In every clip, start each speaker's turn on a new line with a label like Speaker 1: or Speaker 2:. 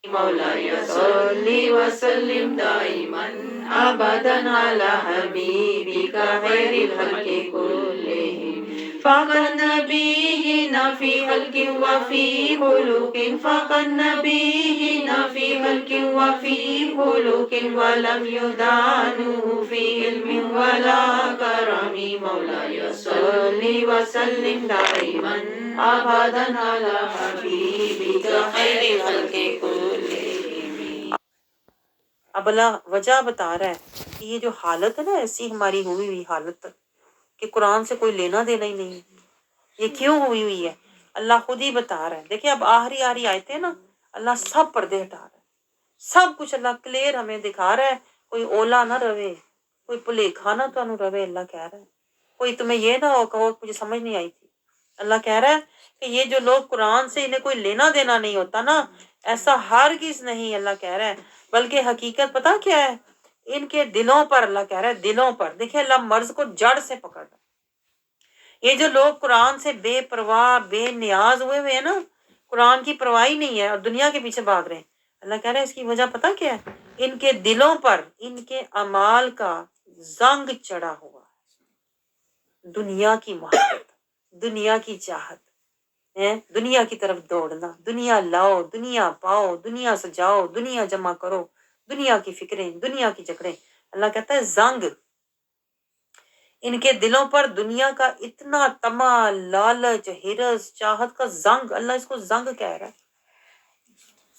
Speaker 1: مولاي صل وسلم دائما أبدا على حبيبك خير الخلق كلهم فقد نبينا في خلق وفي خلق فقد نبينا في خلق وفي خلق ولم يدانه في علم ولا كرم مولاي صل وسلم دائما أبدا على حبيبك خير الخلق كلهم. اب اللہ وجہ بتا رہا ہے کہ یہ جو حالت ہے نا ایسی ہماری ہوئی ہوئی حالت کہ قرآن سے کوئی لینا دینا ہی نہیں، یہ کیوں ہوئی ہوئی ہے اللہ خود ہی بتا رہا ہے. دیکھیں اب آخری آیتیں نا اللہ سب پردے ہٹا رہا ہے، سب کچھ اللہ کلیئر ہمیں دکھا رہا ہے. کوئی اولا نہ رہے، کوئی پلیکھا نہ تانوں رہے، اللہ کہہ رہا ہے. کوئی تمہیں یہ نہ ہو کہو مجھے سمجھ نہیں آئی تھی. اللہ کہہ رہا ہے کہ یہ جو لوگ قرآن سے انہیں کوئی لینا دینا نہیں ہوتا نا، ایسا ہرگز نہیں. اللہ کہہ رہا ہے بلکہ حقیقت پتہ کیا ہے، ان کے دلوں پر، اللہ کہہ رہا ہے دلوں پر. دیکھیں اللہ مرض کو جڑ سے پکڑ رہا ہے. یہ جو لوگ قرآن سے بے پرواہ بے نیاز ہوئے ہیں نا، قرآن کی پرواہی نہیں ہے اور دنیا کے پیچھے بھاگ رہے ہیں، اللہ کہہ رہا ہے اس کی وجہ پتہ کیا ہے، ان کے دلوں پر ان کے اعمال کا زنگ چڑھا ہوا ہے. دنیا کی محبت، دنیا کی چاہت، دنیا کی طرف دوڑنا، دنیا لاؤ، دنیا پاؤ، دنیا سجاؤ، دنیا جمع کرو، دنیا کی فکریں، دنیا کی جکڑیں. اللہ کہتا ہے زنگ ان کے دلوں پر دنیا کا اتنا طمع، لالچ، ہرس، چاہت کا زنگ، اللہ اس کو زنگ کہہ رہا ہے.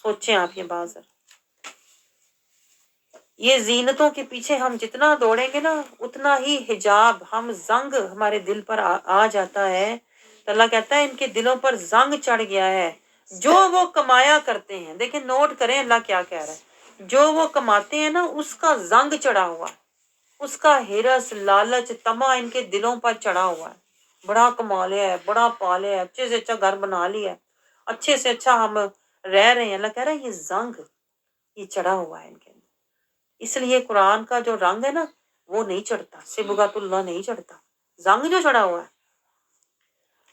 Speaker 1: سوچیں آپ یہ بات ذرا. یہ زینتوں کے پیچھے ہم جتنا دوڑیں گے نا اتنا ہی حجاب ہم زنگ ہمارے دل پر آ جاتا ہے. تو اللہ کہتا ہے ان کے دلوں پر زنگ چڑھ گیا ہے جو وہ کمایا کرتے ہیں. دیکھیں نوٹ کریں اللہ کیا کہہ رہا ہے، جو وہ کماتے ہیں نا اس کا زنگ چڑھا ہوا ہے، اس کا ہرس، لالچ، طمع ان کے دلوں پر چڑھا ہوا ہے. بڑا کما لیا ہے، بڑا پا لیا ہے، اچھے سے اچھا گھر بنا لیا ہے، اچھے سے اچھا ہم رہ رہے ہیں. اللہ کہہ رہا ہے یہ زنگ یہ چڑھا ہوا ہے ان کے اندر. اس لیے قرآن کا جو رنگ ہے نا وہ نہیں چڑھتا، صبغۃ اللہ نہیں چڑھتا. زنگ جو چڑھا ہوا ہے،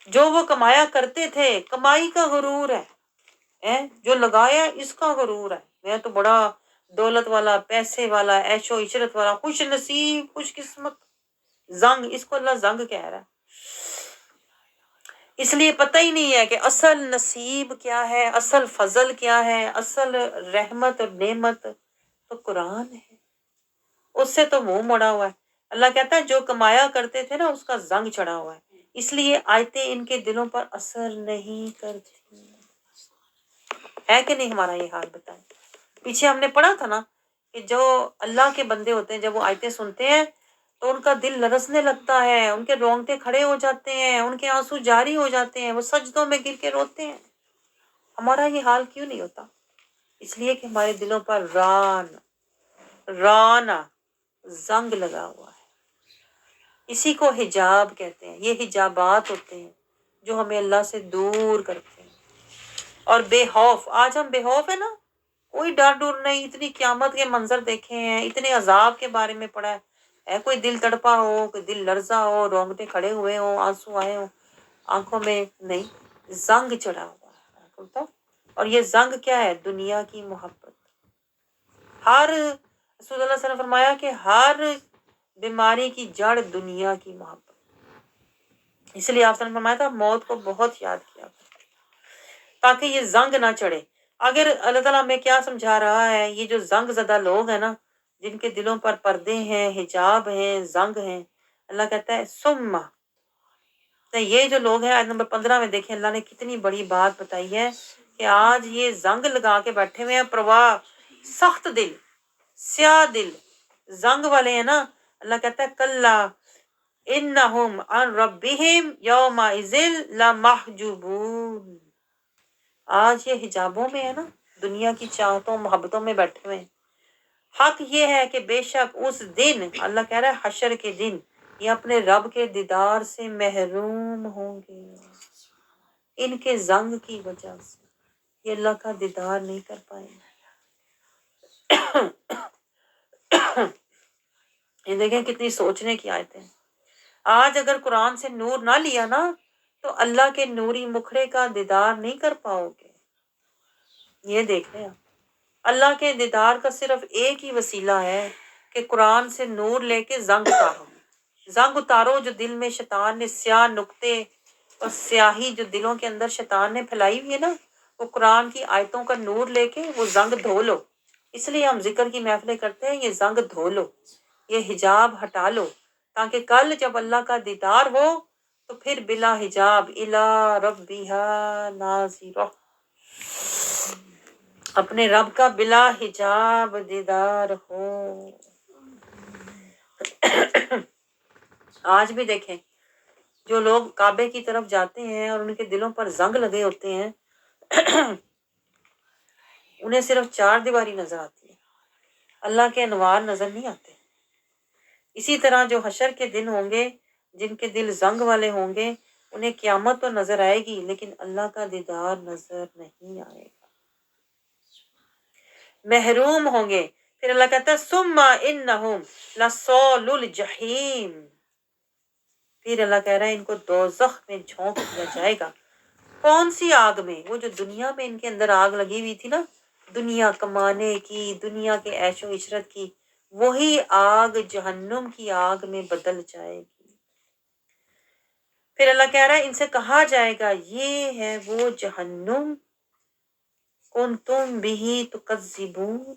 Speaker 1: جو وہ کمایا کرتے تھے، کمائی کا غرور ہے، جو لگایا اس کا غرور ہے. میں تو بڑا دولت والا، پیسے والا، عیش و عشرت والا، خوش نصیب، خوش قسمت. زنگ، اس کو اللہ زنگ کہہ رہا ہے. اس لیے پتہ ہی نہیں ہے کہ اصل نصیب کیا ہے، اصل فضل کیا ہے، اصل رحمت اور نعمت تو قرآن ہے. اس سے تو منہ موڑا ہوا ہے. اللہ کہتا ہے جو کمایا کرتے تھے نا اس کا زنگ چڑھا ہوا ہے، اس لیے آیتیں ان کے دلوں پر اثر نہیں کرتی. ہے کہ نہیں ہمارا یہ حال؟ بتائیں. پیچھے ہم نے پڑھا تھا نا کہ جو اللہ کے بندے ہوتے ہیں جب وہ آیتیں سنتے ہیں تو ان کا دل لرزنے لگتا ہے، ان کے رونگٹے کھڑے ہو جاتے ہیں، ان کے آنسو جاری ہو جاتے ہیں، وہ سجدوں میں گر کے روتے ہیں. ہمارا یہ حال کیوں نہیں ہوتا؟ اس لیے کہ ہمارے دلوں پر رانا زنگ لگا ہوا ہے. اسی کو حجاب کہتے ہیں. یہ حجابات ہوتے ہیں جو ہمیں اللہ سے دور کرتے ہیں. اور بے خوف، آج ہم بے خوف ہے نا، کوئی ڈر ڈر نہیں. اتنی قیامت کے منظر دیکھے ہیں، اتنے عذاب کے بارے میں پڑھا ہے، کوئی دل تڑپا ہو، کوئی دل لرزا ہو، رونگٹے کھڑے ہوئے ہوں، آنسو آئے ہوں آنکھوں میں؟ نہیں، زنگ چڑھا ہوا ہے. اور یہ زنگ کیا ہے؟ دنیا کی محبت. ہر رسول اللہ صلی اللہ علیہ وسلم نے فرمایا کہ ہر بیماری کی جڑ دنیا کی محبت. اس لیے آپ صلی اللہ علیہ وسلم نے فرمایا تھا موت کو بہت یاد کیا تاکہ یہ زنگ نہ چڑھے. اگر اللہ تعالیٰ ہمیں کیا سمجھا رہا ہے، یہ جو زنگ زدہ لوگ ہیں نا، جن کے دلوں پر پردے ہیں، حجاب ہیں، زنگ ہیں، اللہ کہتا ہے ثم، یہ جو لوگ ہیں آیت نمبر 15 میں دیکھیں اللہ نے کتنی بڑی بات بتائی ہے کہ آج یہ زنگ لگا کے بیٹھے ہوئے ہیں، پرواہ، سخت دل، سیاہ دل، زنگ والے ہیں نا. اللہ کہتا ہے کلا انہم عن ربہم یومئذ لمحجوبون. آج یہ حجابوں میں ہے نا، دنیا کی چاہتوں محبتوں میں بیٹھے ہوئے ہیں. حق یہ ہے کہ بے شک اس دن، اللہ کہہ رہا ہے حشر کے دن، یہ اپنے رب کے دیدار سے محروم ہوں گے. ان کے زنگ کی وجہ سے یہ اللہ کا دیدار نہیں کر پائیں گے. یہ دیکھیں کتنی سوچنے کی آیتیں. آج اگر قرآن سے نور نہ لیا نا تو اللہ کے نوری مکھڑے کا دیدار نہیں کر پاؤ گے. یہ دیکھ لیں آپ. اللہ کے دیدار کا صرف ایک ہی وسیلہ ہے کہ قرآن سے نور لے کے زنگ اتارو، زنگ اتارو جو دل میں شیطان نے سیاہ نقطے اور سیاہی جو دلوں کے اندر شیطان نے پھیلائی ہوئی ہے نا، وہ قرآن کی آیتوں کا نور لے کے وہ زنگ دھو لو۔ اس لیے ہم ذکر کی محفلیں کرتے ہیں، یہ زنگ دھو لو، یہ حجاب ہٹا لو، تاکہ کل جب اللہ کا دیدار ہو تو پھر بلا حجاب الا ربیہا ناظرہ، اپنے رب کا بلا حجاب دیدار ہو۔ آج بھی دیکھیں جو لوگ کعبے کی طرف جاتے ہیں اور ان کے دلوں پر زنگ لگے ہوتے ہیں، انہیں صرف چار دیواری نظر آتی ہے، اللہ کے انوار نظر نہیں آتے۔ اسی طرح جو حشر کے دن ہوں گے، جن کے دل زنگ والے ہوں گے، انہیں قیامت تو نظر آئے گی لیکن اللہ کا دیدار نظر نہیں آئے گا، محروم ہوں گے۔ پھر اللہ کہتا ہے ثم انہم لصال الجحیم، پھر اللہ کہہ رہا ہے ان کو دوزخ میں جھونک دیا جائے گا۔ کون سی آگ میں؟ وہ جو دنیا میں ان کے اندر آگ لگی ہوئی تھی نا، دنیا کمانے کی، دنیا کے عیش و عشرت کی، وہی آگ جہنم کی آگ میں بدل جائے گی۔ پھر اللہ کہہ رہا ہے ان سے کہا جائے گا یہ ہے وہ جہنم کنتم بہ تکذبون،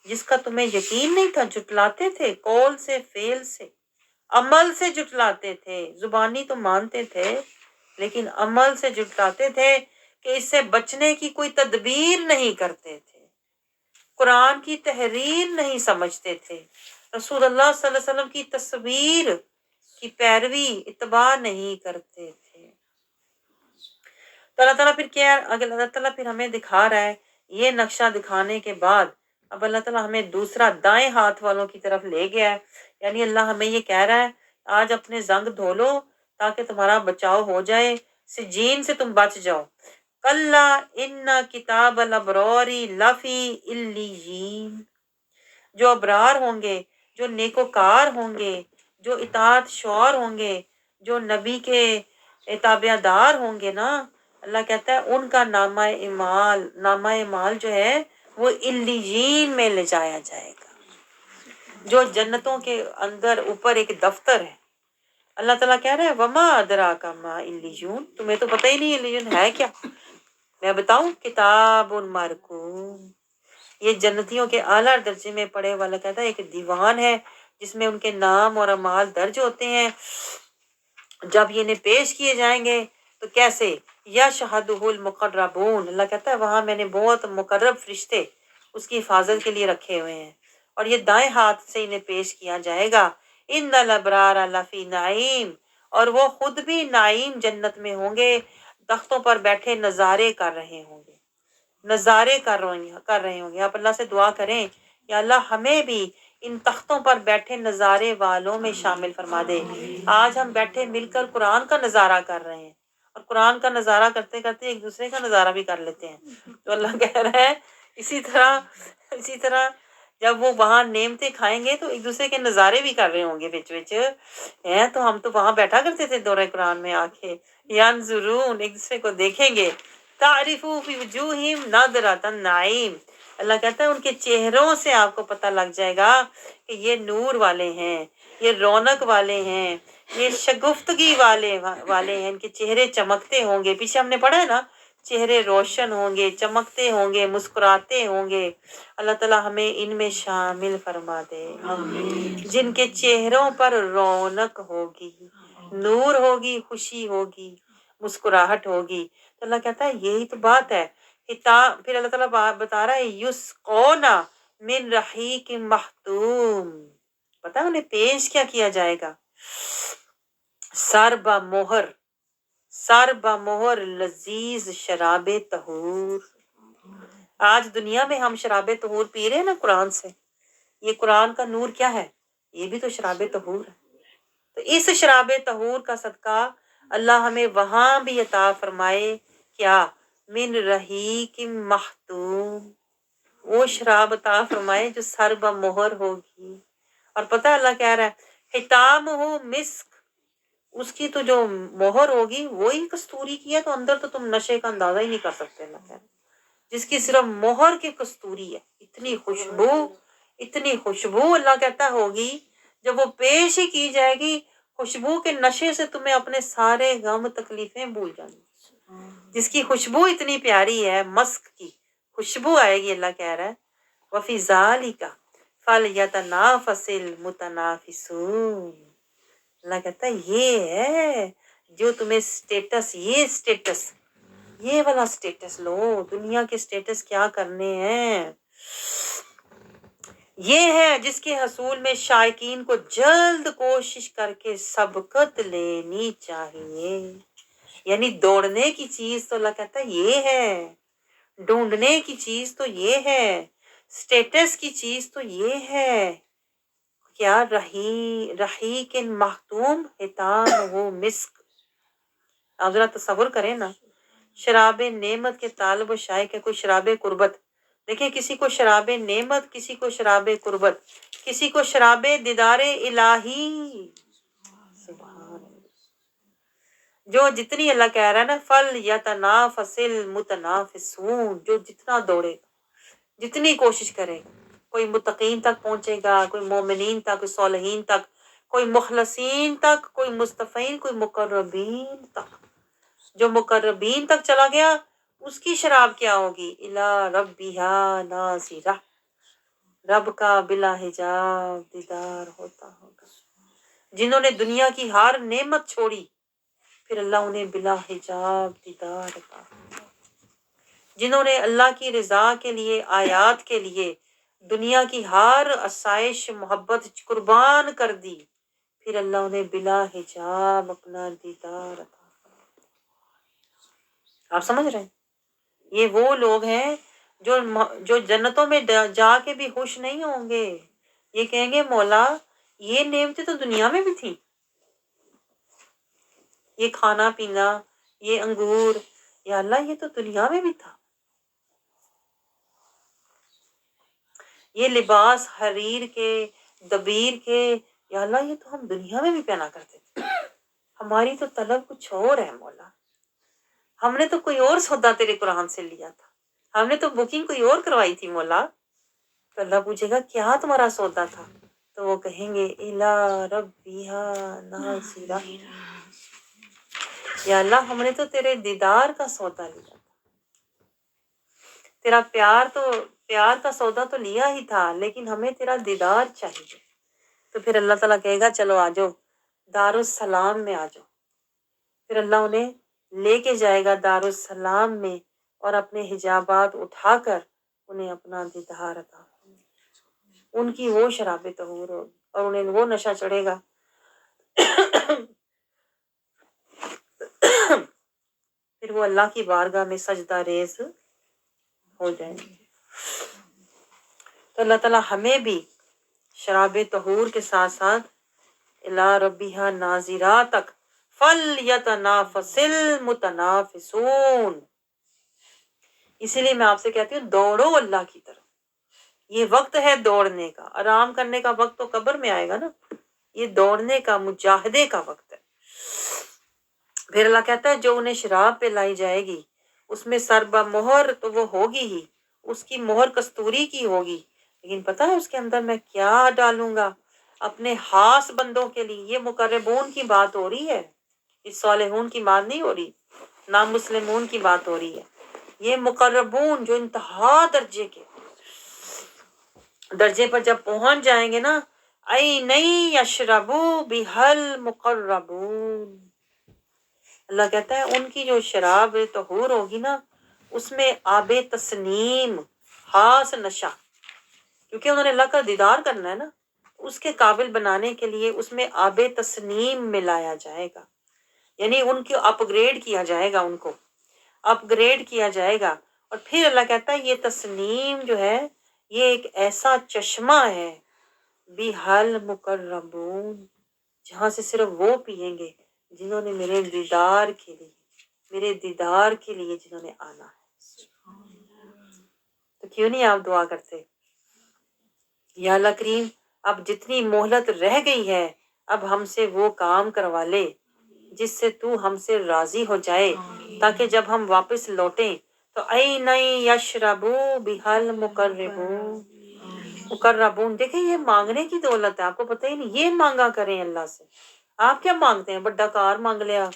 Speaker 1: جس کا تمہیں یقین نہیں تھا، جھٹلاتے تھے، قول سے، فعل سے، عمل سے جھٹلاتے تھے، زبانی تو مانتے تھے لیکن عمل سے جھٹلاتے تھے کہ اس سے بچنے کی کوئی تدبیر نہیں کرتے تھے، قرآن کی تحریر نہیں سمجھتے تھے، رسول اللہ صلی اللہ علیہ وسلم کی تصویر کی پیروی اتباع نہیں کرتے تھے۔ تو اللہ تعالیٰ پھر کیا، اگر اللہ تعالیٰ پھر ہمیں دکھا رہا ہے، یہ نقشہ دکھانے کے بعد اب اللہ تعالیٰ ہمیں دوسرا دائیں ہاتھ والوں کی طرف لے گیا ہے، یعنی اللہ ہمیں یہ کہہ رہا ہے آج اپنے زنگ دھو لو تاکہ تمہارا بچاؤ ہو جائے، سجین سے تم بچ جاؤ۔ کلا ان کتاب الابرار لفی علیین، جو ابرار ہوں گے، جو نیکوکار ہوں گے، جو اطاعت شعار ہوں گے، جو نبی کے تابع دار ہوں گے نا، اللہ کہتا ہے ان کا نامہ اعمال جو ہے وہ علیین میں لے جایا جائے گا، جو جنتوں کے اندر اوپر ایک دفتر ہے۔ اللہ تعالیٰ کہہ رہے ہیں وما ادراک ما علیون، تمہیں تو پتہ ہی نہیں علیون ہے کیا، میں بتاؤں، کتاب مرقوم، یہ جنتیوں کے اعلیٰ درجے میں پڑھے والا کہتا ہے ایک دیوان ہے جس میں ان کے نام اور اعمال درج ہوتے ہیں، جب یہ انہیں پیش کیے جائیں گے تو کیسے، یشہدہ المقربون، اللہ کہتا ہے وہاں میں نے بہت مقرب فرشتے اس کی حفاظت کے لیے رکھے ہوئے ہیں، اور یہ دائیں ہاتھ سے انہیں پیش کیا جائے گا۔ ان الابرار لفی نعیم، اور وہ خود بھی نعیم جنت میں ہوں گے، تختوں پر بیٹھے نظارے کر رہے ہوں گے، نظارے کر رہے ہوں گے۔ آپ اللہ سے دعا کریں یا اللہ ہمیں بھی ان تختوں پر بیٹھے نظارے والوں میں شامل فرما دے۔ آج ہم بیٹھے مل کر قرآن کا نظارہ کر رہے ہیں، اور قرآن کا نظارہ کرتے کرتے ایک دوسرے کا نظارہ بھی کر لیتے ہیں، تو اللہ کہہ رہا ہے اسی طرح جب وہ وہاں نعمتیں کھائیں گے تو ایک دوسرے کے نظارے بھی کر رہے ہوں گے بچ بچ ہیں، تو ہم تو وہاں بیٹھا کرتے تھے دورہ قرآن میں آ کے، ینظرون، ایک دوسرے کو دیکھیں گے، تعرف فی وجوہہم نضرۃ النعیم، اللہ کہتا ہے ان کے چہروں سے آپ کو پتہ لگ جائے گا کہ یہ نور والے ہیں، یہ رونق والے ہیں، یہ شگفتگی والے ہیں، ان کے چہرے چمکتے ہوں گے، پیچھے ہم نے پڑھا ہے نا، چہرے روشن ہوں گے، چمکتے ہوں گے، مسکراتے ہوں گے۔ اللہ تعالیٰ ہمیں ان میں شامل فرما دے، جن کے چہروں پر رونق ہوگی، نور ہوگی، خوشی ہوگی، مسکراہٹ ہوگی۔ تو اللہ کہتا ہے یہی تو بات ہے۔ پھر اللہ تعالیٰ بتا رہا ہے یسقون من رحیق مختوم، پتہ ہے انہیں پیش کیا کیا جائے گا، سر بمہر لذیذ شراب طہور۔ آج دنیا میں ہم شراب طہور پی رہے ہیں نا قرآن سے، یہ قرآن کا نور کیا ہے، یہ بھی تو شراب طہور ہے۔ تو اس شراب طہور کا صدقہ اللہ ہمیں وہاں بھی عطا فرمائے، کیا، من رحیق مختوم، وہ شراب عطا فرمائے جو سر بمہر ہوگی۔ اور پتہ اللہ کہہ رہا ہے ختامہ مسک، اس کی تو جو مہر ہوگی وہی کستوری کی ہے، تو اندر تو تم نشے کا اندازہ ہی نہیں کر سکتے، اللہ کہہ رہا ہے جس کی صرف مہر کی کستوری ہے، اتنی خوشبو اللہ کہتا ہوگی، جب وہ پیش ہی کی جائے گی، خوشبو کے نشے سے تمہیں اپنے سارے غم تکلیفیں بھول جانی، جس کی خوشبو اتنی پیاری ہے، مسک کی خوشبو آئے گی۔ اللہ کہہ رہا ہے وَفِي ذَلِكَ فَلْيَتَنَافَسِ الْمُتَنَافِسُونَ، اللہ کہتا ہے یہ ہے جو تمہیں اسٹیٹس یہ والا اسٹیٹس لو، دنیا کے اسٹیٹس کیا کرنے ہیں، یہ ہے جس کے حصول میں شائقین کو جلد کوشش کر کے سبقت لینی چاہیے۔ یعنی دوڑنے کی چیز تو اللہ کہتا ہے یہ ہے، ڈھونڈنے کی چیز تو یہ ہے، اسٹیٹس کی چیز تو یہ ہے، کیا رحیق مختوم ختام وہ مسک۔ آپ ذرا تصور کریں نا، شراب نعمت کے طالب و شائق ہے، کوئی شراب قربت، دیکھیں کسی کو شراب نعمت، کسی کو شراب قربت، کسی کو شراب دیدار الہی، سبحان اللہ، جو جتنی اللہ کہہ رہا ہے نا فَلْيَتَنَافَسِ الْمُتَنَافِسُونَ، جو جتنا دوڑے گا، جتنی کوشش کرے گا، کوئی متقین تک پہنچے گا، کوئی مومنین تک، کوئی صالحین تک، کوئی مخلصین تک، کوئی مصطفین، کوئی مقربین تک۔ جو مقربین تک چلا گیا اس کی شراب کیا ہوگی؟ اِلَىٰ رَبِّهَا نَاظِرَةٌ، رب کا بلا حجاب دیدار ہوتا ہوگا۔ جنہوں نے دنیا کی ہر نعمت چھوڑی پھر اللہ انہیں بلا حجاب دیدار عطا فرمائے۔ جنہوں نے اللہ کی رضا کے لیے، آیات کے لیے دنیا کی ہر آسائش محبت قربان کر دی، پھر اللہ انہیں بلا حجاب اپنا دیدار عطا فرمائے۔ آپ سمجھ رہے ہیں؟ یہ وہ لوگ ہیں جو جنتوں میں جا کے بھی خوش نہیں ہوں گے، یہ کہیں گے مولا یہ نعمتیں تو دنیا میں بھی تھیں، یہ کھانا پینا، یہ انگور، یا اللہ یہ تو دنیا میں بھی تھا، یہ لباس حریر کے، دبیر کے، یا اللہ یہ تو ہم دنیا میں بھی پہنا کرتے تھے، ہماری تو طلب کچھ اور ہے مولا، ہم نے تو کوئی اور سودا تیرے قرآن سے لیا تھا، ہم نے تو بکنگ کوئی اور کروائی تھی مولا۔ تو اللہ پوچھے گا کیا تمہارا سودا تھا؟ تو وہ کہیں گے اِلَىٰ رَبِّهَا نَاظِرَةٌ، یا اللہ ہم نے تو تیرے دیدار کا سودا لیا تھا، تیرا پیار کا سودا تو لیا ہی تھا، لیکن ہمیں تیرا دیدار چاہیے۔ تو پھر اللہ تعالیٰ کہے گا چلو آ جاؤ دارالسلام میں آ جاؤ، پھر اللہ انہیں لے کے جائے گا دارالسلام میں اور اپنے حجابات اٹھا کر انہیں اپنا دیدار عطا فرمائے۔ ان کی وہ شراب طہور ہوگی اور انہیں وہ نشہ چڑھے گا پھر وہ اللہ کی بارگاہ میں سجدہ ریز ہو جائیں گے۔ تو اللہ تعالیٰ ہمیں بھی شراب طہور کے ساتھ ساتھ اِلَىٰ رَبِّهَا نَاظِرَةٌ تک فَلْيَتَنَافَسِ الْمُتَنَافِسُونَ، اسی لیے میں آپ سے کہتی ہوں دوڑو اللہ کی طرف، یہ وقت ہے دوڑنے کا، آرام کرنے کا وقت تو قبر میں آئے گا نا، یہ دوڑنے کا، مجاہدے کا وقت ہے۔ پھر اللہ کہتا ہے جو انہیں شراب پہ لائی جائے گی اس میں سربہ مہر تو وہ ہوگی ہی، اس کی مہر کستوری کی ہوگی، لیکن پتہ ہے اس کے اندر میں کیا ڈالوں گا اپنے خاص بندوں کے لیے۔ یہ مقربون کی بات ہو رہی ہے، اس صالحون کی بات نہیں ہو رہی، نام مسلمون کی بات ہو رہی ہے۔ یہ مقربون جو انتہا درجے پر جب پہنچ جائیں گے نا، عَيْنًا يَشْرَبُ بِهَا الْمُقَرَّبُونَ، اللہ کہتا ہے ان کی جو شراب طہور ہوگی نا اس میں آب تسنیم، خاص نشہ، کیونکہ انہوں نے اللہ کا دیدار کرنا ہے نا، اس کے قابل بنانے کے لیے اس میں آب تسنیم ملایا جائے گا، یعنی ان کو اپ گریڈ کیا جائے گا، ان کو اپ گریڈ کیا جائے گا۔ اور پھر اللہ کہتا ہے یہ تسنیم جو ہے یہ ایک ایسا چشمہ ہے بِهَا الْمُقَرَّبُونَ، جہاں سے صرف وہ پیئیں گے جنہوں نے میرے دیدار کے لیے جنہوں نے آنا ہے۔ تو کیوں نہیں آپ دعا کرتے یا اللہ کریم اب جتنی مہلت رہ گئی ہے اب ہم سے وہ کام کروا لے جس سے تو ہم سے راضی ہو جائے، تاکہ جب ہم واپس لوٹیں تو این یشربو بہل مقربون، دیکھیں یہ مانگنے کی دولت ہے، آپ کو پتہ ہی نہیں، یہ مانگا کریں اللہ سے۔ آپ کیا مانگتے ہیں؟ بڑا کار مانگ لیا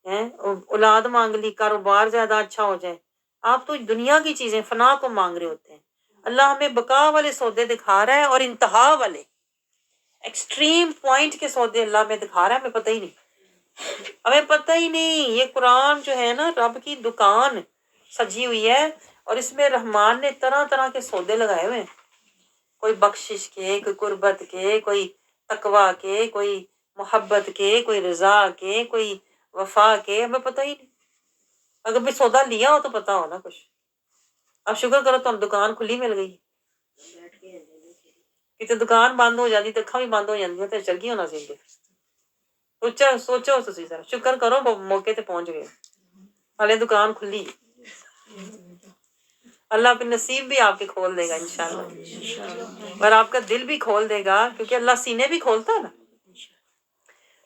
Speaker 1: ہے، اولاد مانگ لی، کاروبار زیادہ اچھا ہو جائے، آپ تو دنیا کی چیزیں فنا کو مانگ رہے ہوتے ہیں۔ اللہ ہمیں بقا والے سودے دکھا رہا ہے اور انتہا والے ایکسٹریم پوائنٹ کے سودے اللہ میں دکھا رہا ہے، ہمیں پتہ ہی نہیں، ہمیں پتہ ہی نہیں۔ یہ قرآن جو ہے نا رب کی دکان سجی ہوئی ہے، اور اس میں رحمان نے طرح طرح کے سودے لگائے ہوئے ہیں، کوئی بخشش کے، کوئی قربت کے، کوئی تقوی کے، کوئی محبت کے، کوئی رضا کے، کوئی وفا کے، ہمیں پتہ ہی نہیں۔ اگر بھی سودا لیا ہو تو پتہ ہو نا کچھ۔ اب شکر کرو تم دکان کھلی مل گئی، کتنے دکان بند ہو جاتی تو اکھاں بھی بند ہو جاتی تو چل گئی ہونا سی۔ سوچو تسی ذرا، شکر کرو موقع تے پہنچ گئے، ہلے دکان کھلی۔ اللہ اپنے نصیب بھی آپ کے کھول دے گا انشاءاللہ، اور آپ کا دل بھی کھول دے گا، کیونکہ اللہ سینے بھی کھولتا ہے نا،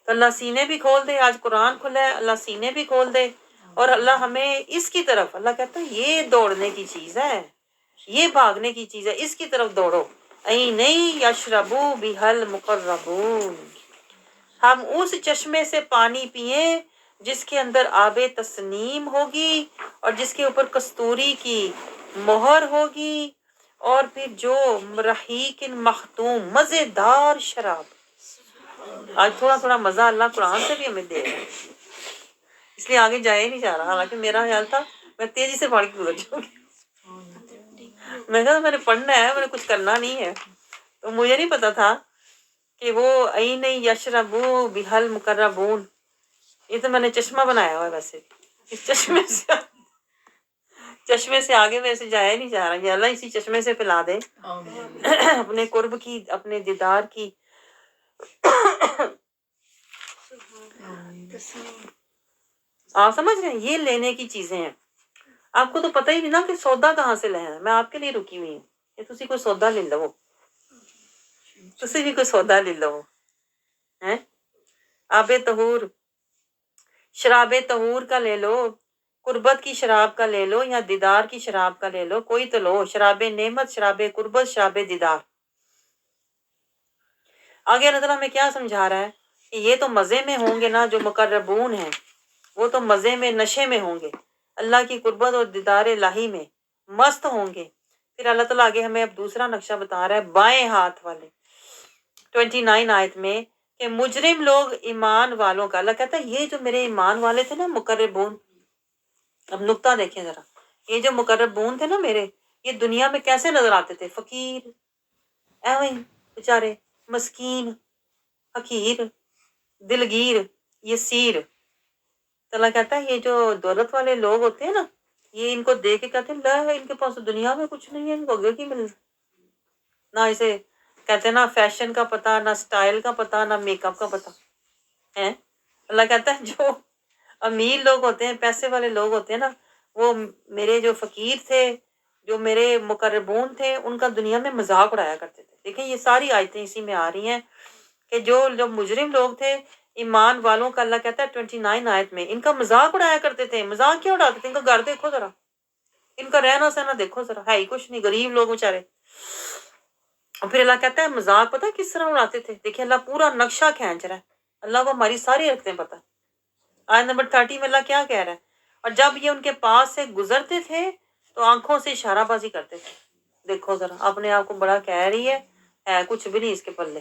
Speaker 1: تو اللہ سینے بھی کھول دے۔ آج قرآن کھلا ہے، اللہ سینے بھی کھول دے، اور اللہ ہمیں اس کی طرف، اللہ کہتا ہے یہ دوڑنے کی چیز ہے، یہ بھاگنے کی چیز ہے، اس کی طرف دوڑو۔ این یشربو بہل مقربون، ہم اس چشمے سے پانی پئیں جس کے اندر آب تسنیم ہوگی، اور جس کے اوپر کستوری کی مہر ہوگی، اور پھر جو رحیق مختوم، مزیدار شراب۔ آج تھوڑا تھوڑا مزہ اللہ قرآن سے بھی ہمیں دے رہا ہے، اس لیے آگے جایا نہیں جا رہا، حالانکہ میرا خیال تھا میں تیزی سے پڑھ کے گزر جاؤں گی، میں کہا میں نے پڑھنا ہے، میں نے کچھ کرنا نہیں ہے، تو مجھے نہیں پتا تھا کہ وہ این یشربو بہل مقربون، یہ تو میں نے چشمہ بنایا ہوا ہے ویسے، اس چشمے سے آگے ویسے جایا نہیں جا رہا، یہ اللہ اسی چشمے سے پلا دے اپنے قرب کی، اپنے دیدار کی۔ آپ سمجھ رہے ہیں، یہ لینے کی چیزیں ہیں۔ آپ کو تو پتہ ہی نہیں نا کہ سودا کہاں سے لینا ہے، میں آپ کے لیے رکی ہوئی ہوں کہ تسی کوئی سودا لے لو، تسی بھی کوئی سودا لے لو ہیں، آب طہور، شراب طہور کا لے لو، قربت کی شراب کا لے لو، یا دیدار کی شراب کا لے لو، کوئی تو لو، شراب نعمت، شراب قربت، شراب دیدار۔ آگے اللہ تعالیٰ ہمیں کیا سمجھا رہا ہے کہ یہ تو مزے میں ہوں گے نا، جو مقربون ہیں وہ تو مزے میں، نشے میں ہوں گے، اللہ کی قربت اور دیدار الہی میں مست ہوں گے۔ پھر اللہ تعالیٰ آگے ہمیں اب دوسرا نقشہ بتا رہا ہے بائیں ہاتھ والے 29 آیت میں، کہ مجرم لوگ ایمان والوں کا، اللہ کہتا ہے یہ جو میرے ایمان والے تھے نا مقربون، اب نقطہ دیکھیں ذرا، یہ جو مقربون تھے نا میرے، یہ دنیا میں کیسے نظر آتے تھے؟ فقیر، ایویں بیچارے، مسکین، حقیر، دلگیر، یسیر۔ تو اللہ کہتا ہے یہ جو دولت والے لوگ ہوتے ہیں نا، یہ ان کو دیکھ کے کہتے ہیں لا ہے ان کے پاس دنیا میں کچھ نہیں ہے، ان کو آگے کی مل، نہ اسے کہتے ہیں نہ فیشن کا پتہ، نہ سٹائل کا پتہ، نہ میک اپ کا پتہ ہے۔ اللہ کہتا ہے جو امیر لوگ ہوتے ہیں، پیسے والے لوگ ہوتے ہیں نا، وہ میرے جو فقیر تھے، جو میرے مقربون تھے، ان کا دنیا میں مذاق اڑایا کرتے تھے۔ دیکھیں یہ ساری آیتیں اسی میں آ رہی ہیں کہ جو مجرم لوگ تھے ایمان والوں کا، اللہ کہتا ہے 29 آیت میں، ان کا مذاق اڑایا کرتے تھے۔ مذاق کیا اڑاتے تھے؟ ان کا گھر دیکھو ذرا، ان کا رہنا سہنا دیکھو ذرا، ہے ہی کچھ نہیں، غریب لوگ بیچارے۔ اور پھر اللہ کہتا ہے مذاق پتہ کس طرح اڑاتے تھے؟ دیکھیں اللہ پورا نقشہ کھینچ رہا ہے، اللہ کو ہماری ساری حرکتیں پتہ۔ آیت نمبر 30 میں اللہ کیا کہہ رہا ہے؟ اور جب یہ ان کے پاس سے گزرتے تھے تو آنکھوں سے اشارہ بازی کرتے تھے۔ دیکھو ذرا، اپنے آپ کو بڑا کہہ رہی ہے کچھ بھی نہیں اس کے پلے،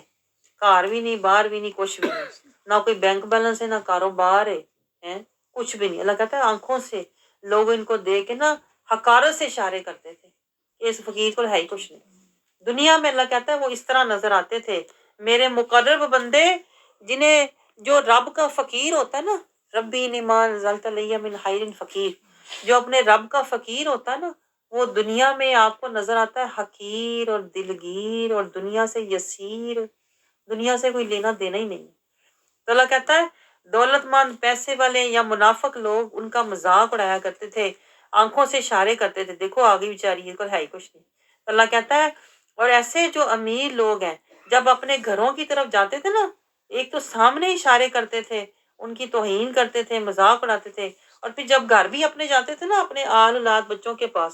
Speaker 1: کار بھی نہیں، باہر بھی نہیں، کچھ بھی نہیں، نہ کوئی بینک بیلنس ہے، نہ کاروبار ہے، کچھ بھی نہیں۔ اللہ کہتا ہے آنکھوں سے لوگ ان کو دیکھ کے نا حقارت سے اشارے کرتے تھے کہ اس فقیر کو ہے ہی کچھ نہیں۔ دنیا میں اللہ کہتا ہے وہ اس طرح نظر آتے تھے میرے مقرب بندے، جنہیں جو رب کا فقیر ہوتا ہے نا، ربی نمان زلت علیہ من خیر فقیر، جو اپنے رب کا فقیر ہوتا ہے نا، وہ دنیا میں آپ کو نظر آتا ہے حقیر اور دلگیر اور دنیا سے یسیر، دنیا سے کوئی لینا دینا ہی نہیں۔ تو اللہ کہتا ہے دولت مند، پیسے والے یا منافق لوگ ان کا مذاق اڑایا کرتے تھے، آنکھوں سے اشارے کرتے تھے، دیکھو آگے بیچاری ہے، کوئی ہے ہی کچھ نہیں۔ تو اللہ کہتا ہے اور ایسے جو امیر لوگ ہیں جب اپنے گھروں کی طرف جاتے تھے نا، ایک تو سامنے اشارے کرتے تھے، ان کی توہین کرتے تھے، مذاق اڑاتے تھے، اور پھر جب گھر بھی اپنے جاتے تھے نا اپنے آل اولاد بچوں کے پاس،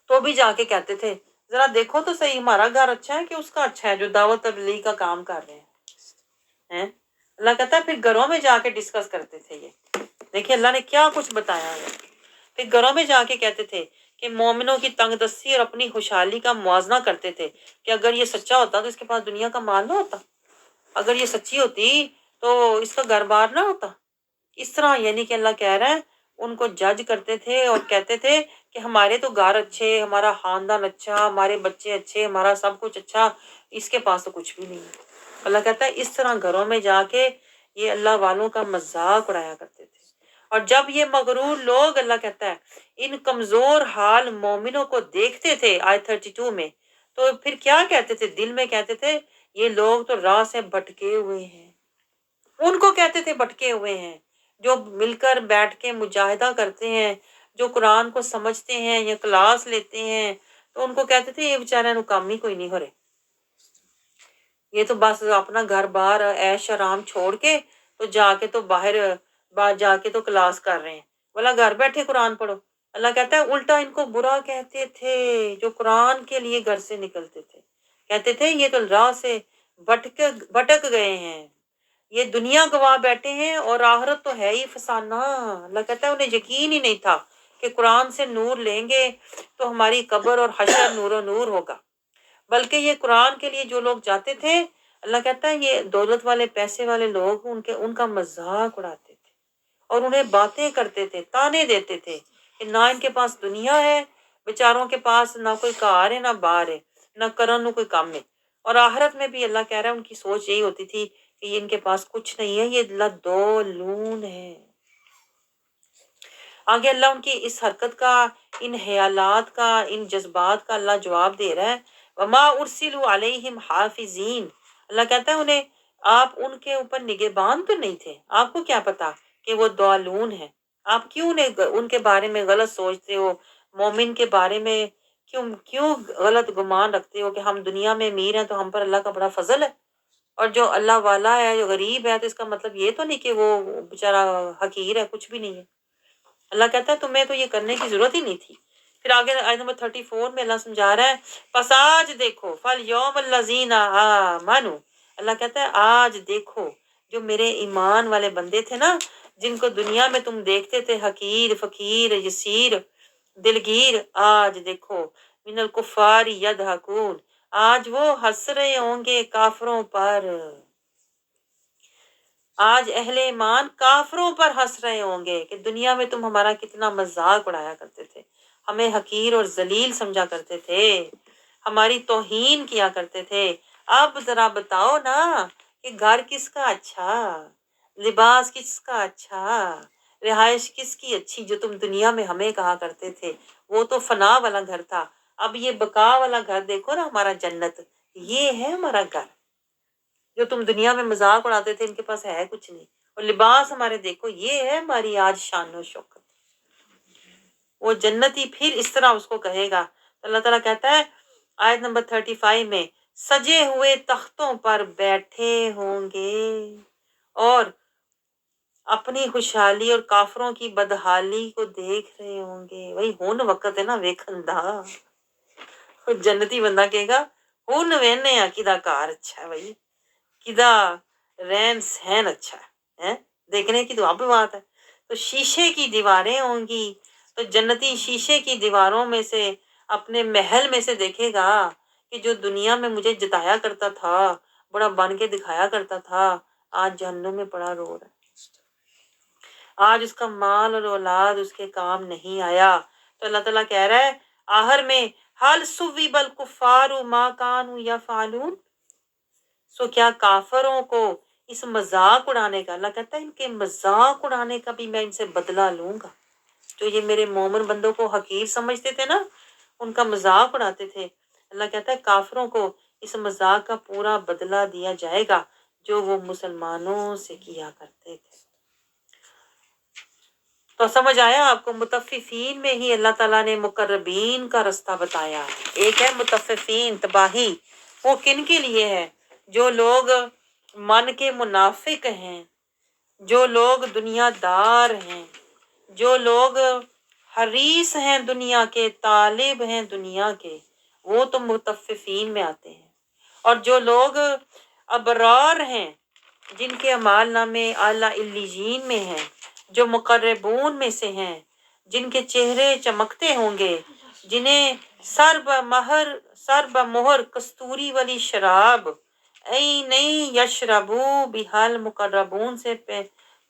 Speaker 1: تو بھی جا کے کہتے تھے ذرا دیکھو تو صحیح ہمارا گھر اچھا ہے کہ اس کا اچھا ہے جو دعوت تبلیغ کا کام کر رہے ہیں۔ اللہ کہتا ہے پھر گھروں میں جا کے ڈسکس کرتے تھے۔ یہ دیکھیں اللہ نے کیا کچھ بتایا ہے۔ پھر گھروں میں جا کے کہتے تھے کہ مومنوں کی تنگ دستی اور اپنی خوشحالی کا موازنہ کرتے تھے کہ اگر یہ سچا ہوتا تو اس کے پاس دنیا کا مال نہ ہوتا، اگر یہ سچی ہوتی تو اس کا گھر بار نہ ہوتا۔ اس طرح یعنی کہ اللہ کہہ رہا ہے ان کو جج کرتے تھے اور کہتے تھے کہ ہمارے تو گھر اچھے، ہمارا خاندان اچھا، ہمارے بچے اچھے، ہمارا سب کچھ اچھا، اس کے پاس تو کچھ بھی نہیں ہے۔ اللہ کہتا ہے اس طرح گھروں میں جا کے یہ اللہ والوں کا مذاق اڑایا کرتے تھے۔ اور جب یہ مغرور لوگ اللہ کہتا ہے ان کمزور حال مومنوں کو دیکھتے تھے آیت 32 میں، تو پھر کیا کہتے تھے؟ دل میں کہتے تھے یہ لوگ تو راہ سے بھٹکے ہوئے ہیں۔ ان کو کہتے تھے بھٹکے ہوئے ہیں جو مل کر بیٹھ کے مجاہدہ کرتے ہیں، جو قرآن کو سمجھتے ہیں یا کلاس لیتے ہیں، تو ان کو کہتے تھے یہ بیچارے نکامی کوئی نہیں ہو رہے، یہ تو بس اپنا گھر بار عیش آرام چھوڑ کے تو جا کے تو باہر جا کے تو کلاس کر رہے ہیں، بولا گھر بیٹھے قرآن پڑھو۔ اللہ کہتا ہے الٹا ان کو برا کہتے تھے جو قرآن کے لیے گھر سے نکلتے تھے، کہتے تھے یہ تو راہ سے بھٹک گئے ہیں، یہ دنیا گوا بیٹھے ہیں اور آخرت تو ہے ہی فسانہ۔ اللہ کہتا ہے انہیں یقین ہی نہیں تھا کہ قرآن سے نور لیں گے تو ہماری قبر اور حشر نور و نور ہوگا، بلکہ یہ قرآن کے لیے جو لوگ جاتے تھے اللہ کہتا ہے یہ دولت والے پیسے والے لوگ ان کا مذاق اڑاتے تھے اور انہیں باتیں کرتے تھے، تانے دیتے تھے کہ نہ ان کے پاس دنیا ہے، بیچاروں کے پاس نہ کوئی کار ہے نہ بار ہے، نہ کرن نہ کوئی کام ہے، اور آخرت میں بھی اللہ کہہ رہا ہے ان کی سوچ یہی ہوتی تھی کہ یہ ان کے پاس کچھ نہیں ہے، یہ لدولون ہے۔ آگے اللہ ان کی اس حرکت کا، ان خیالات کا، ان جذبات کا اللہ جواب دے رہا ہے وما ارسلوا علیہم حافظین۔ اللہ کہتا ہے انہیں آپ ان کے اوپر نگہبان تو نہیں تھے، آپ کو کیا پتا کہ وہ ضالون ہے، آپ کیوں ان کے بارے میں غلط سوچتے ہو، مومن کے بارے میں کیوں غلط گمان رکھتے ہو کہ ہم دنیا میں امیر ہیں تو ہم پر اللہ کا بڑا فضل ہے، اور جو اللہ والا ہے جو غریب ہے تو اس کا مطلب یہ تو نہیں کہ وہ بیچارہ حقیر ہے، کچھ بھی نہیں ہے۔ اللہ کہتا ہے تمہیں تو یہ کرنے کی ضرورت ہی نہیں تھی۔ پھر آگے آیت نمبر 34 میں اللہ سمجھا رہا ہے پس آج دیکھو فَالْيَوْمَ الَّذِينَ آمَنُوا، اللہ کہتا ہے آج دیکھو جو میرے ایمان والے بندے تھے نا، جن کو دنیا میں تم دیکھتے تھے حقیر، فقیر، یسیر، دلگیر، آج دیکھو من الکفار یضحکون، آج وہ ہنس رہے ہوں گے کافروں پر، آج اہل ایمان کافروں پر ہنس رہے ہوں گے کہ دنیا میں تم ہمارا کتنا مذاق اڑایا کرتے تھے، ہمیں حقیر اور ذلیل سمجھا کرتے تھے، ہماری توہین کیا کرتے تھے، اب ذرا بتاؤ نا کہ گھر کس کا اچھا، لباس کس کا اچھا، رہائش کس کی اچھی، جو تم دنیا میں ہمیں کہا کرتے تھے وہ تو فنا والا گھر تھا، اب یہ بقا والا گھر دیکھو نا ہمارا جنت، یہ ہے ہمارا گھر، جو تم دنیا میں مذاق اڑاتے تھے ان کے پاس ہے کچھ نہیں، اور لباس ہمارے دیکھو یہ ہے ہماری آج شان و شوکت۔ وہ جنتی پھر اس طرح اس کو کہے گا، اللہ تعالیٰ کہتا ہے آیت نمبر 35 میں سجے ہوئے تختوں پر بیٹھے ہوں گے اور اپنی خوشحالی اور کافروں کی بدحالی کو دیکھ رہے ہوں گے۔ وہی ہون وقت ہے نا ویکھن دا، جنتی بندہ کہے گا ہون وینے کدا کار اچھا ہے بھائی، کدا رہن سہن اچھا ہے، دیکھنے کی تو اب بات ہے۔ تو شیشے کی دیواریں ہوں گی، تو جنتی شیشے کی دیواروں میں سے اپنے محل میں سے دیکھے گا کہ جو دنیا میں مجھے جتایا کرتا تھا، بڑا بن کے دکھایا کرتا تھا، آج جہنم میں پڑا رو رہا ہے، آج اس کا مال اور اولاد اس کے کام نہیں آیا۔ تو اللہ تعالیٰ کہہ رہا ہے آخر میں حل ثوب الکفار ما کانوا یفعلون، سو کیا کافروں کو اس مذاق اڑانے کا، اللہ کہتا ہے ان کے مذاق اڑانے کا بھی میں ان سے بدلہ لوں گا، جو یہ میرے مومن بندوں کو حقیر سمجھتے تھے نا، ان کا مذاق اڑاتے تھے، اللہ کہتا ہے کافروں کو اس مذاق کا پورا بدلہ دیا جائے گا جو وہ مسلمانوں سے کیا کرتے تھے۔ تو سمجھ آیا آپ کو، متففین میں ہی اللہ تعالیٰ نے مقربین کا رستہ بتایا۔ ایک ہے متففین تباہی، وہ کن کے لیے ہے؟ جو لوگ من کے منافق ہیں، جو لوگ دنیا دار ہیں، جو لوگ حریص ہیں دنیا کے، طالب ہیں دنیا کے، وہ تو مطففین میں آتے ہیں۔ اور جو لوگ ابرار ہیں، جن کے اعمال نامے اعلیٰ علیین میں ہیں، جو مقربون میں سے ہیں، جن کے چہرے چمکتے ہوں گے، جنہیں سر بمہر کستوری والی شراب نہیں یشربو بحال مقربون سے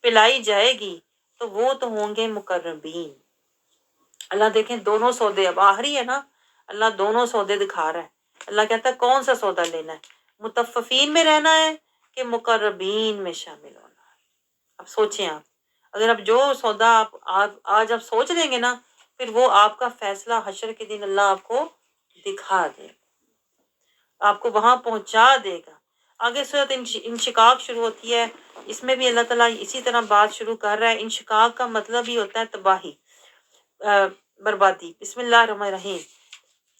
Speaker 1: پلائی جائے گی، تو وہ تو ہوں گے مقربین۔ اللہ دیکھیں دونوں سودے، اب آخری ہے نا، اللہ دونوں سودے دکھا رہا ہے۔ اللہ کہتا ہے کون سا سودا لینا ہے، متففین میں رہنا ہے کہ مقربین میں شامل ہونا ہے۔ اب سوچیں آپ، اگر اب جو سودا آپ آج آپ سوچ لیں گے نا، پھر وہ آپ کا فیصلہ حشر کے دن اللہ آپ کو دکھا دے گا، آپ کو وہاں پہنچا دے گا۔ آگے صورت انشقاق شروع ہوتی ہے، اس میں بھی اللہ تعالیٰ اسی طرح بات شروع کر رہا ہے۔ انشقاق کا مطلب ہی ہوتا ہے تباہی، بربادی۔ بسم اللہ الرحمن الرحیم،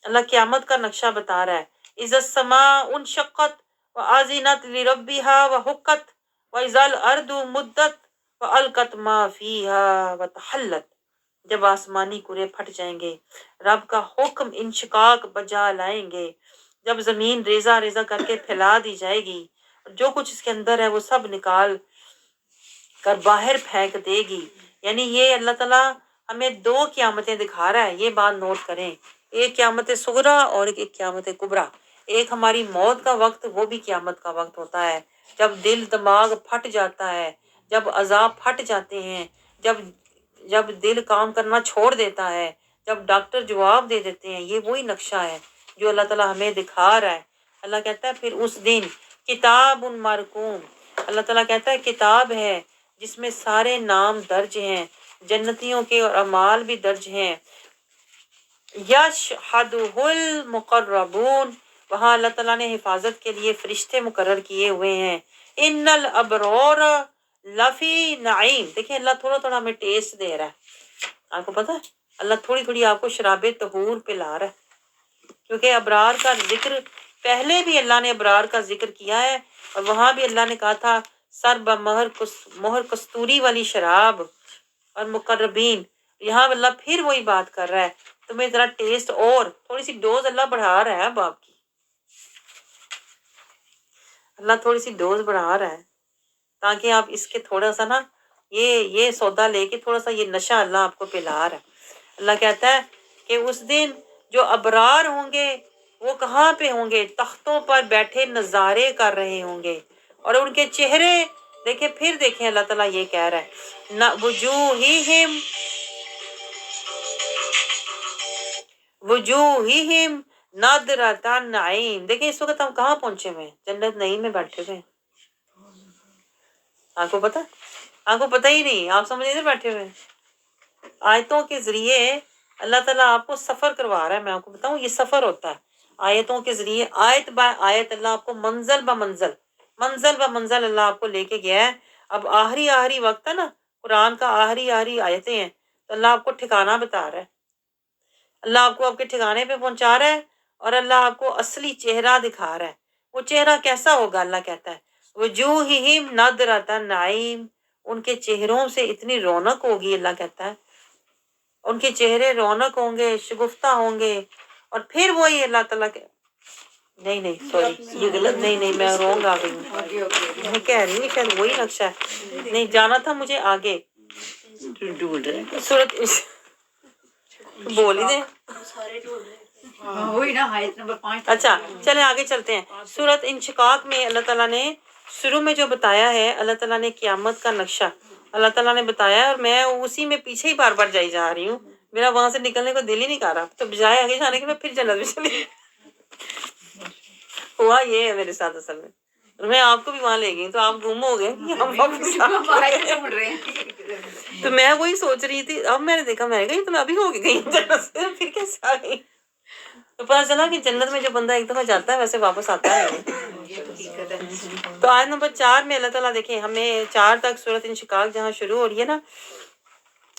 Speaker 1: اللہ قیامت کا نقشہ بتا رہا ہے۔ اذا السماء انشقت واذنت لربها وحقت واذا الارض مدت والقت ما فيها وتحلت، جب آسمانی کرے پھٹ جائیں گے، رب کا حکم انشقاق بجا لائیں گے، جب زمین ریزہ ریزہ کر کے پھیلا دی جائے گی، جو کچھ اس کے اندر ہے وہ سب نکال کر باہر پھینک دے گی۔ یعنی یہ اللہ تعالیٰ ہمیں دو قیامتیں دکھا رہا ہے، یہ بات نوٹ کریں، ایک قیامت صغریٰ اور ایک قیامت کبریٰ۔ ایک ہماری موت کا وقت، وہ بھی قیامت کا وقت ہوتا ہے، جب دل دماغ پھٹ جاتا ہے، جب عذاب پھٹ جاتے ہیں، جب دل کام کرنا چھوڑ دیتا ہے، جب ڈاکٹر جواب دے دیتے ہیں۔ یہ وہی نقشہ ہے جو اللہ تعالیٰ ہمیں دکھا رہا ہے۔ اللہ کہتا ہے پھر اس دن کتاب مرقوم، اللہ تعالیٰ کہتا ہے کتاب ہے جس میں سارے نام درج ہیں، جنتیوں کے اور اعمال بھی درج ہیں۔ یشہدہ المقربون، وہاں اللہ تعالیٰ نے حفاظت کے لیے فرشتے مقرر کیے ہوئے ہیں۔ ان الابرار لفی نعیم، دیکھیں اللہ تھوڑا تھوڑا ہمیں ٹیسٹ دے رہا ہے، آپ کو پتہ ہے اللہ تھوڑی تھوڑی آپ کو شراب طہور پلا رہا ہے، کیونکہ ابرار کا ذکر پہلے بھی اللہ نے ابرار کا ذکر کیا ہے، اور وہاں بھی اللہ نے کہا تھا سر بمہر کستوری والی شراب اور مقربین۔ یہاں اللہ پھر وہی بات کر رہا ہے، تمہیں ذرا ٹیسٹ اور تھوڑی سی ڈوز اللہ بڑھا رہا ہے اب آپ کی، اللہ تھوڑی سی ڈوز بڑھا رہا ہے تاکہ آپ اس کے تھوڑا سا نا یہ سودا لے کے تھوڑا سا یہ نشہ اللہ آپ کو پلا رہا ہے۔ اللہ کہتا ہے کہ اس دن جو ابرار ہوں گے وہ کہاں پہ ہوں گے، تختوں پر بیٹھے نظارے کر رہے ہوں گے، اور ان کے چہرے دیکھیں، پھر دیکھیں اللہ تعالیٰ یہ کہہ رہا ہے وجوہہم نادرۃ النعیم، دیکھیں اس وقت ہم کہاں پہنچے ہوئے ہیں، جنت نعیم میں بیٹھے ہوئے ہیں۔ آپ کو پتہ، آپ کو پتہ ہی نہیں، آپ سمجھ نہیں بیٹھے ہوئے ہیں۔ آیتوں کے ذریعے اللہ تعالیٰ آپ کو سفر کروا رہا ہے، میں آپ کو بتاؤں یہ سفر ہوتا ہے آیتوں کے ذریعے، آیت با آیت اللہ آپ کو منزل بہ منزل اللہ آپ کو لے کے گیا ہے۔ اب آخری وقت ہے نا، قرآن کا آخری آیتیں ہیں، تو اللہ آپ کو ٹھکانہ بتا رہا ہے، اللہ آپ کو آپ کے ٹھکانے پہ پہنچا رہا ہے، اور اللہ آپ کو اصلی چہرہ دکھا رہا ہے۔ وہ چہرہ کیسا ہوگا، اللہ کہتا ہے وجوہہم نضرۃ النعیم، ان کے چہروں سے اتنی رونق ہوگی، اللہ کہتا ہے ان کے چہرے رونق ہوں گے، شگفتہ ہوں گے۔ اور پھر وہی اللہ تعالیٰ کے نہیں سوری یہ غلط، نہیں میں رونگ آ گئی ہوں، میں کہہ رہی ہوں شاید وہی نقشہ ہے، نہیں جانا تھا مجھے آگے سورت بول ہی دیں، اچھا چلیں آگے چلتے ہیں۔ سورت انشقاق میں اللہ تعالیٰ نے شروع میں جو بتایا ہے، اللہ تعالیٰ نے قیامت کا نقشہ اللہ تعالیٰ نے بتایا ہے، اور میں اسی میں پیچھے ہی بار بار جائی جا رہی ہوں، میرا وہاں سے نکلنے کو دل ہی نہیں کر رہا، تو بجائے آگے جانے کے میں پھر جنت میں چلی ہوا یہ ہے میرے ساتھ اصل میں آپ کو بھی وہاں لے گئی تو آپ گم ہو گئے، تو میں وہی سوچ رہی تھی، اب میں نے دیکھا میں گئی تو میں ابھی ہو گئی جنت سے، پھر کیسے آ گئی، تو پتا چلا کہ جنت میں جو بندہ ایک دفعہ جاتا ہے ویسے واپس آتا ہے نہیں۔ تو آیت نمبر 4 میں اللہ تعالیٰ دیکھیں، ہمیں 4 تک سورت انشقاق جہاں شروع ہو رہی ہے نا،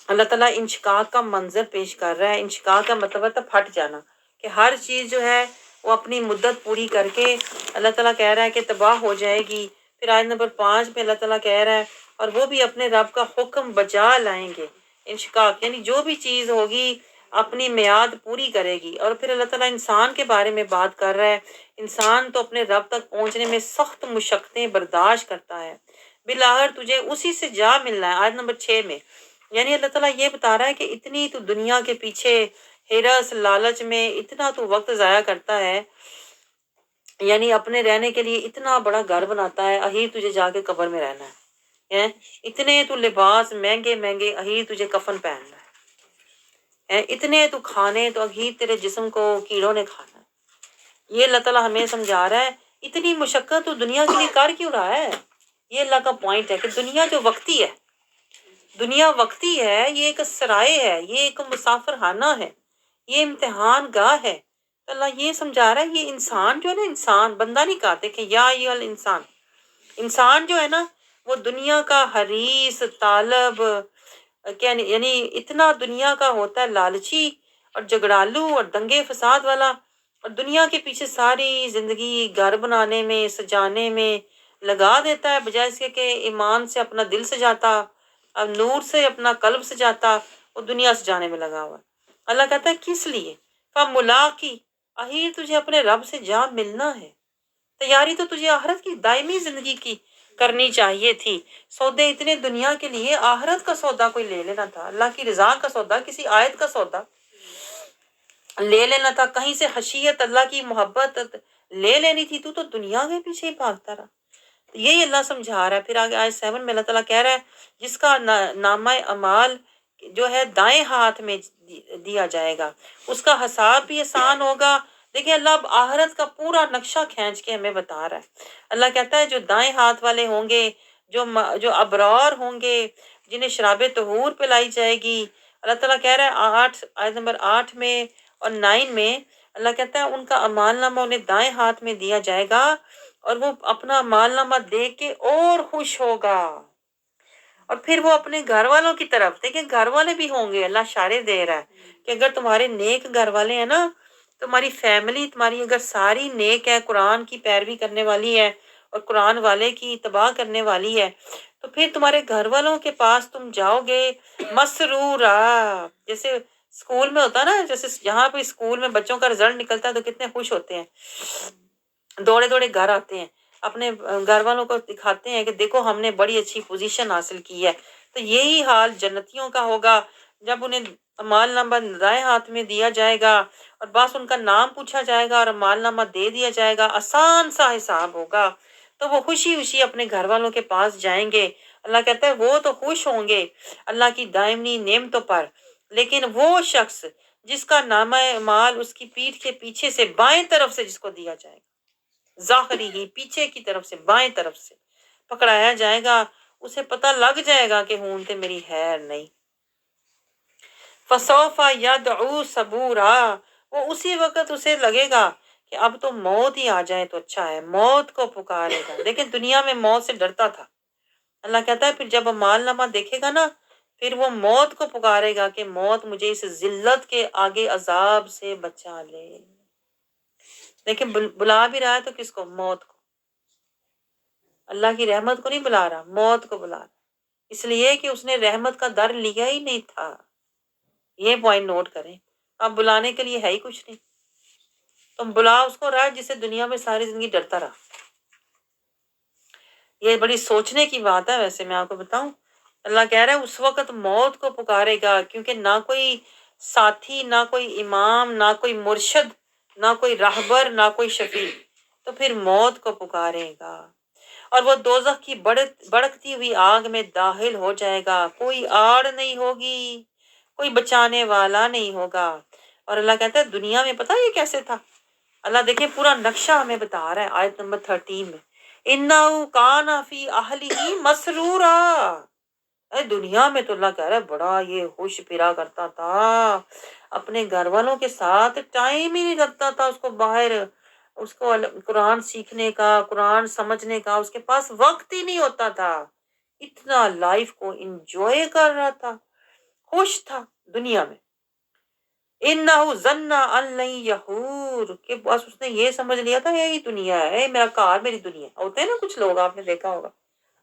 Speaker 1: اللہ تعالیٰ انشقاق کا منظر پیش کر رہا ہے۔ انشقاق کا مطلب ہے پھٹ جانا، کہ ہر چیز جو ہے وہ اپنی مدت پوری کر کے اللہ تعالیٰ کہہ رہا ہے کہ تباہ ہو جائے گی۔ پھر آیت نمبر 5 میں اللہ تعالیٰ کہہ رہا ہے اور وہ بھی اپنے رب کا حکم بجا لائیں گے. انشقاق یعنی جو بھی چیز ہوگی اپنی میعاد پوری کرے گی. اور پھر اللہ تعالیٰ انسان کے بارے میں بات کر رہا ہے. انسان تو اپنے رب تک پہنچنے میں سخت مشقتیں برداشت کرتا ہے، بالآخر تجھے اسی سے جا ملنا ہے. آیت نمبر 6 میں یعنی اللہ تعالیٰ یہ بتا رہا ہے کہ اتنی تو دنیا کے پیچھے ہرس لالچ میں اتنا تو وقت ضائع کرتا ہے، یعنی اپنے رہنے کے لیے اتنا بڑا گھر بناتا ہے، اہیر تجھے جا کے قبر میں رہنا ہے. اتنے تو لباس مہنگے مہنگے، اہیر تجھے کفن پہننا ہے. اتنے تو کھانے، تو اہیر تیرے جسم کو کیڑوں نے کھانا ہے. یہ اللہ تعالیٰ ہمیں سمجھا رہا ہے اتنی مشقت تو دنیا کے لیے کر کیوں رہا ہے. یہ اللہ کا پوائنٹ ہے کہ دنیا جو وقتی ہے، دنیا وقتی ہے، یہ ایک سرائے ہے، یہ ایک مسافر خانہ ہے، یہ امتحان گاہ ہے. تو اللہ یہ سمجھا رہا ہے یہ انسان جو ہے نا، انسان بندہ نہیں کہتے کہ یا یہ انسان، انسان جو ہے نا وہ دنیا کا حریص طالب، یعنی اتنا دنیا کا ہوتا ہے لالچی اور جھگڑالو اور دنگے فساد والا، اور دنیا کے پیچھے ساری زندگی گھر بنانے میں سجانے میں لگا دیتا ہے، بجائے اس کے کہ ایمان سے اپنا دل سجاتا، اب نور سے اپنا قلب سجاتا، وہ دنیا سجانے میں لگا ہوا. اللہ کہتا ہے کس لیے؟ فَمُلَاقِي، اہیر تجھے اپنے رب سے جا ملنا ہے. تیاری تو تجھے آخرت کی دائمی زندگی کی کرنی چاہیے تھی. سودے اتنے دنیا کے لیے، آخرت کا سودا کوئی لے لینا تھا، اللہ کی رضا کا سودا، کسی آیت کا سودا لے لینا تھا، کہیں سے خشیت اللہ کی محبت لے لینی تھی. تو دنیا کے پیچھے ہی بھاگتا رہا. یہی اللہ سمجھا رہا ہے. پھر آگے آیت 7 میں اللہ تعالیٰ کہہ رہا ہے جس کا نامہ اعمال جو ہے دائیں ہاتھ میں دیا جائے گا، اس کا حساب بھی آسان ہوگا. دیکھیں اللہ اب آخرت کا پورا نقشہ کھینچ کے ہمیں بتا رہا ہے. اللہ کہتا ہے جو دائیں ہاتھ والے ہوں گے، جو ابرار ہوں گے، جنہیں شراب طہور پلائی جائے گی. اللہ تعالیٰ کہہ رہا ہے آیت نمبر 8 میں اور 9 میں، اللہ کہتا ہے ان کا اعمال نامہ انہیں دائیں ہاتھ میں دیا جائے گا، اور وہ اپنا اعمال نامہ دیکھ کے اور خوش ہوگا. اور پھر وہ اپنے گھر والوں کی طرف، دیکھیں گھر والے بھی ہوں گے، اللہ اشارے دے رہا ہے کہ اگر تمہارے نیک گھر والے ہیں نا، تمہاری فیملی تمہاری اگر ساری نیک ہے، قرآن کی پیروی کرنے والی ہے اور قرآن والے کی اتباع کرنے والی ہے، تو پھر تمہارے گھر والوں کے پاس تم جاؤ گے مسرورا. جیسے اسکول میں ہوتا نا، جیسے یہاں پہ اسکول میں بچوں کا رزلٹ نکلتا ہے تو کتنے خوش ہوتے ہیں، دوڑے دوڑے گھر آتے ہیں، اپنے گھر والوں کو دکھاتے ہیں کہ دیکھو ہم نے بڑی اچھی پوزیشن حاصل کی ہے. تو یہی حال جنتیوں کا ہوگا جب انہیں اعمال نامہ دائیں ہاتھ میں دیا جائے گا، اور بس ان کا نام پوچھا جائے گا اور اعمال نامہ دے دیا جائے گا، آسان سا حساب ہوگا. تو وہ خوشی خوشی اپنے گھر والوں کے پاس جائیں گے. اللہ کہتا ہے وہ تو خوش ہوں گے اللہ کی دائمی نعمتوں پر، لیکن وہ شخص جس کا نامہ اعمال اس کی پیٹھ کے پیچھے سے بائیں طرف سے جس کو دیا جائے گا، ظاہری ہی پیچھے کی طرف سے بائیں طرف سے پکڑایا جائے گا، اسے پتہ لگ جائے گا کہ ہونتے میری خیر نہیں. فسوف یدعو ثبورا، وہ اسی وقت اسے لگے گا کہ اب تو موت ہی آ جائے تو اچھا ہے، موت کو پکارے گا. لیکن دنیا میں موت سے ڈرتا تھا. اللہ کہتا ہے پھر جب اعمال نامہ دیکھے گا نا، پھر وہ موت کو پکارے گا کہ موت مجھے اس ذلت کے آگے عذاب سے بچا لے. لیکن بلا بھی رہا ہے تو کس کو؟ موت کو. اللہ کی رحمت کو نہیں بلا رہا، موت کو بلا رہا، اس لیے کہ اس نے رحمت کا در لیا ہی نہیں تھا. یہ پوائنٹ نوٹ کریں. اب بلانے کے لیے ہے ہی کچھ نہیں. تم بلا اس کو رہا جسے دنیا میں ساری زندگی ڈرتا رہا. یہ بڑی سوچنے کی بات ہے. ویسے میں آپ کو بتاؤں، اللہ کہہ رہا ہے اس وقت موت کو پکارے گا، کیونکہ نہ کوئی ساتھی، نہ کوئی امام، نہ کوئی مرشد، نہ کوئی راہبر، نہ کوئی شفیع. تو پھر موت کو پکارے گا، اور وہ دوزخ کی بڑکتی ہوئی آگ میں داخل ہو جائے گا. کوئی آڑ نہیں ہوگی، کوئی بچانے والا نہیں ہوگا. اور اللہ کہتا ہے دنیا میں پتہ یہ کیسے تھا؟ اللہ دیکھیں پورا نقشہ ہمیں بتا رہا ہے آیت نمبر 13 میں، اِنَّهُ كَانَ فِي أَهْلِهِ مَسْرُورًا. دنیا میں تو اللہ کہہ رہا ہے بڑا یہ خوش پھرا کرتا تھا، اپنے گھر والوں کے ساتھ ٹائم ہی نہیں لگتا تھا اس کو باہر، اس کو قرآن سیکھنے کا، قرآن سمجھنے کا اس کے پاس وقت ہی نہیں ہوتا تھا. اتنا لائف کو انجوائے کر رہا تھا، خوش تھا دنیا میں. اِنَّهُ ظَنَّ أَن لَّن يَحُورَ، کہ بس اس نے یہ سمجھ لیا تھا یہی دنیا ہے، میرا گھر، میری دنیا. ہوتے ہیں نا کچھ لوگ، آپ نے دیکھا ہوگا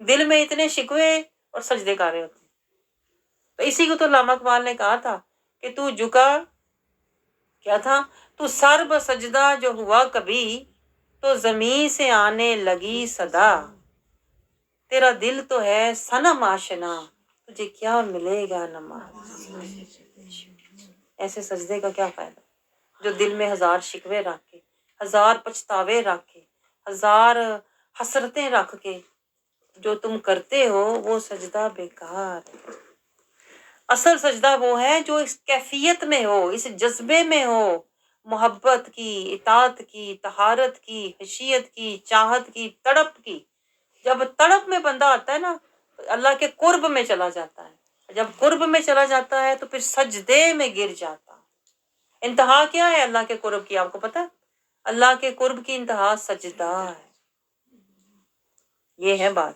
Speaker 1: دل میں اتنے شکوے اور سجدے کر رہے ہوتے ہیں۔ تو اسی کو تو علامہ اقبال نے کہا تھا کہ تو جھکا کیا تھا، تو سر بسجدہ جو ہوا کبھی، تو زمین سے آنے لگی صدا، تیرا دل تو ہے صنم آشنا، تجھے کیا ملے گا نماز۔ ایسے سجدے کا کیا فائدہ جو دل میں ہزار شکوے رکھ کے، ہزار پچھتاوے رکھ کے، ہزار حسرتیں رکھ کے جو تم کرتے ہو، وہ سجدہ بیکار ہے۔ اصل سجدہ وہ ہے جو اس کیفیت میں ہو، اس جذبے میں ہو، محبت کی، اطاعت کی، طہارت کی، خشیت کی، چاہت کی، تڑپ کی۔ جب تڑپ میں بندہ آتا ہے نا تو اللہ کے قرب میں چلا جاتا ہے، جب قرب میں چلا جاتا ہے تو پھر سجدے میں گر جاتا ہے۔ انتہا کیا ہے اللہ کے قرب کی، آپ کو پتہ ہے؟ اللہ کے قرب کی انتہا سجدہ ہے۔ یہ ہے بات۔